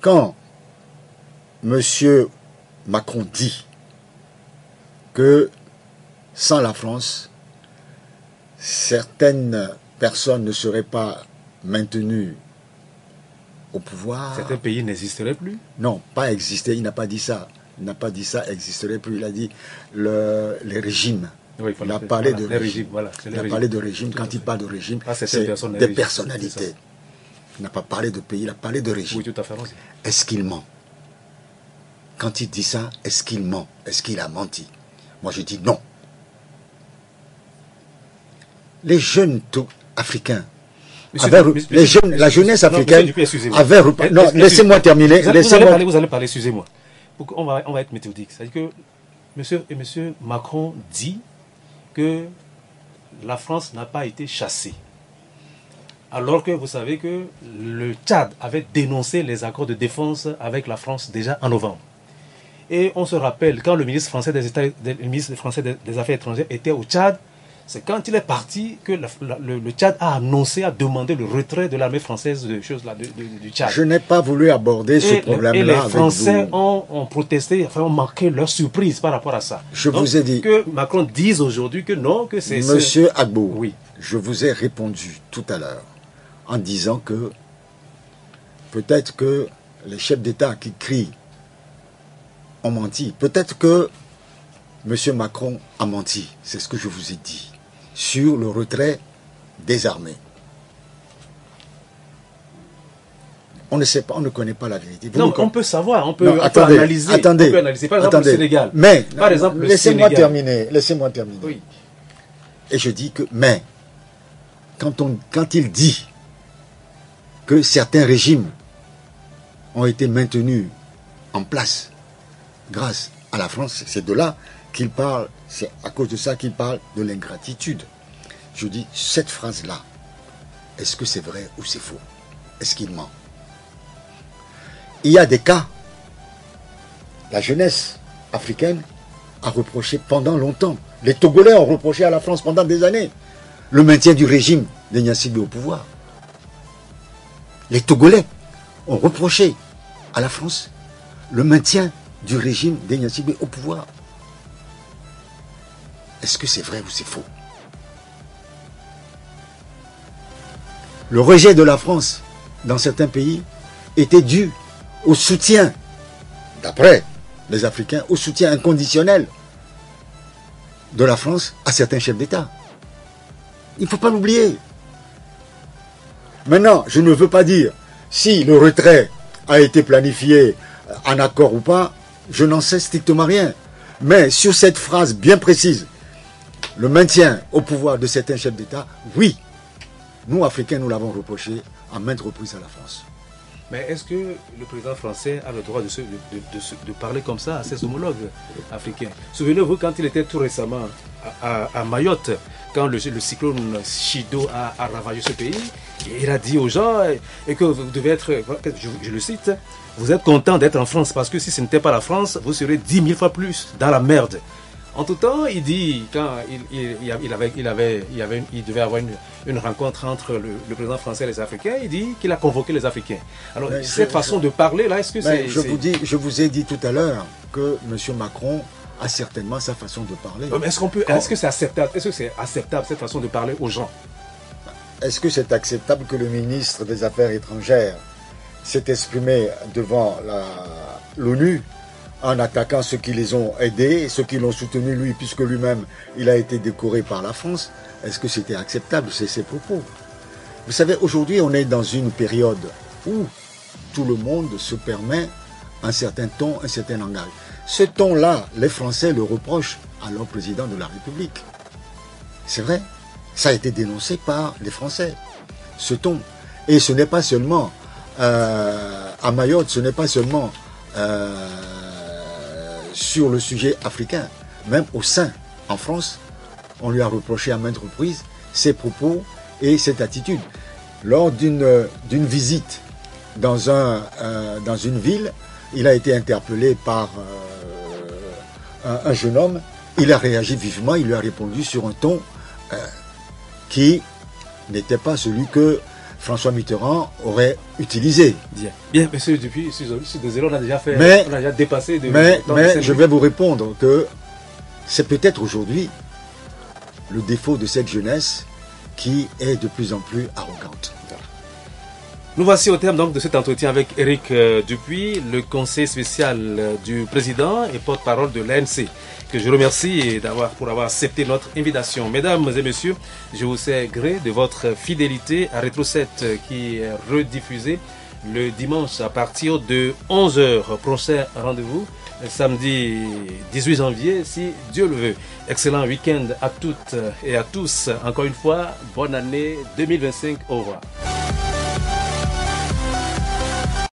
quand M. Macron dit que sans la France, certaines personnes ne seraient pas maintenues au pouvoir. Certains pays n'existeraient plus? Non, pas exister, il n'a pas dit ça. Il n'a pas dit ça, existerait plus. Il a dit les régimes. Oui, il a parlé de régime. Voilà, il a parlé de régime. Quand il parle de régime, c'est des personnalités. Il n'a pas parlé de pays, il a parlé de régime. Oui, tout à fait. Est-ce qu'il ment? Quand il dit ça, est-ce qu'il ment? Est-ce qu'il a menti? Moi, je dis non. Les jeunes africains, la jeunesse africaine avait... Non, laissez-moi terminer. Vous allez parler, excusez-moi. On va être méthodique. C'est-à-dire que monsieur Macron dit que la France n'a pas été chassée. Alors que vous savez que le Tchad avait dénoncé les accords de défense avec la France déjà en novembre. Et on se rappelle, quand le ministre français des Affaires étrangères était au Tchad, c'est quand il est parti que le Tchad a annoncé, a demandé le retrait de l'armée française du Tchad. Je n'ai pas voulu aborder ce problème-là. Et les Français ont protesté, enfin, ont marqué leur surprise par rapport à ça. Vous ai dit que Macron dise aujourd'hui que non, que c'est... Monsieur Agbo, oui. Je vous ai répondu tout à l'heure en disant que peut-être que les chefs d'État qui crient ont menti. Peut-être que M. Macron a menti. C'est ce que je vous ai dit sur le retrait des armées. On ne sait pas, on ne connaît pas la vérité. Non, on peut savoir, on peut analyser. Attendez, par exemple, le Sénégal. Mais, par exemple, laissez-moi terminer. Oui. Et je dis que, mais, quand il dit que certains régimes ont été maintenus en place grâce à la France, c'est de là qu'il parle, c'est à cause de ça qu'il parle de l'ingratitude. Je dis, cette phrase-là, est-ce que c'est vrai ou c'est faux? Est-ce qu'il ment? Il y a des cas, la jeunesse africaine a reproché pendant longtemps, les Togolais ont reproché à la France pendant des années, le maintien du régime de Gnassingbé au pouvoir. Les Togolais ont reproché à la France le maintien du régime de Gnassingbé au pouvoir. Est-ce que c'est vrai ou c'est faux? Le rejet de la France dans certains pays était dû au soutien, d'après les Africains, au soutien inconditionnel de la France à certains chefs d'État. Il ne faut pas l'oublier. Maintenant, je ne veux pas dire si le retrait a été planifié en accord ou pas, je n'en sais strictement rien. Mais sur cette phrase bien précise, le maintien au pouvoir de certains chefs d'État, oui, nous, Africains, nous l'avons reproché à maintes reprises à la France. Mais est-ce que le président français a le droit de parler comme ça à ses homologues africains? Souvenez-vous quand il était tout récemment à Mayotte, quand le cyclone Chido a ravagé ce pays, il a dit aux gens et que vous devez être, je le cite, vous êtes content d'être en France parce que si ce n'était pas la France, vous serez 10 000 fois plus dans la merde. En tout temps, il dit, quand il devait avoir une rencontre entre le président français et les Africains, il dit qu'il a convoqué les Africains. Alors, cette façon de parler, là, est-ce que c'est... Je vous ai dit tout à l'heure que M. Macron a certainement sa façon de parler. Est-ce que c'est acceptable? Est-ce que c'est acceptable, cette façon de parler aux gens? Est-ce que c'est acceptable que le ministre des Affaires étrangères s'est exprimé devant l'ONU en attaquant ceux qui les ont aidés, ceux qui l'ont soutenu lui, puisque lui-même, il a été décoré par la France? Est-ce que c'était acceptable, ces propos? Vous savez, aujourd'hui, on est dans une période où tout le monde se permet un certain ton, un certain langage. Ce ton-là, les Français le reprochent à leur président de la République. C'est vrai, ça a été dénoncé par les Français, ce ton. Et ce n'est pas seulement à Mayotte, ce n'est pas seulement sur le sujet africain, même au sein, en France, on lui a reproché à maintes reprises ses propos et cette attitude. Lors d'une visite dans une ville, il a été interpellé par un jeune homme, il a réagi vivement, il lui a répondu sur un ton qui n'était pas celui que François Mitterrand aurait utilisé. Bien, monsieur Dupuis, je suis désolé, on a déjà dépassé. Mais je vais vous répondre que c'est peut-être aujourd'hui le défaut de cette jeunesse qui est de plus en plus arrogante. Nous voici au terme donc de cet entretien avec Éric Dupuis, le conseiller spécial du président et porte-parole de l'ANC, que je remercie pour avoir accepté notre invitation. Mesdames et messieurs, je vous sais gré de votre fidélité à Rétro 7 qui est rediffusé le dimanche à partir de 11h. Prochain rendez-vous samedi 18 janvier si Dieu le veut. Excellent week-end à toutes et à tous. Encore une fois, bonne année 2025. Au revoir.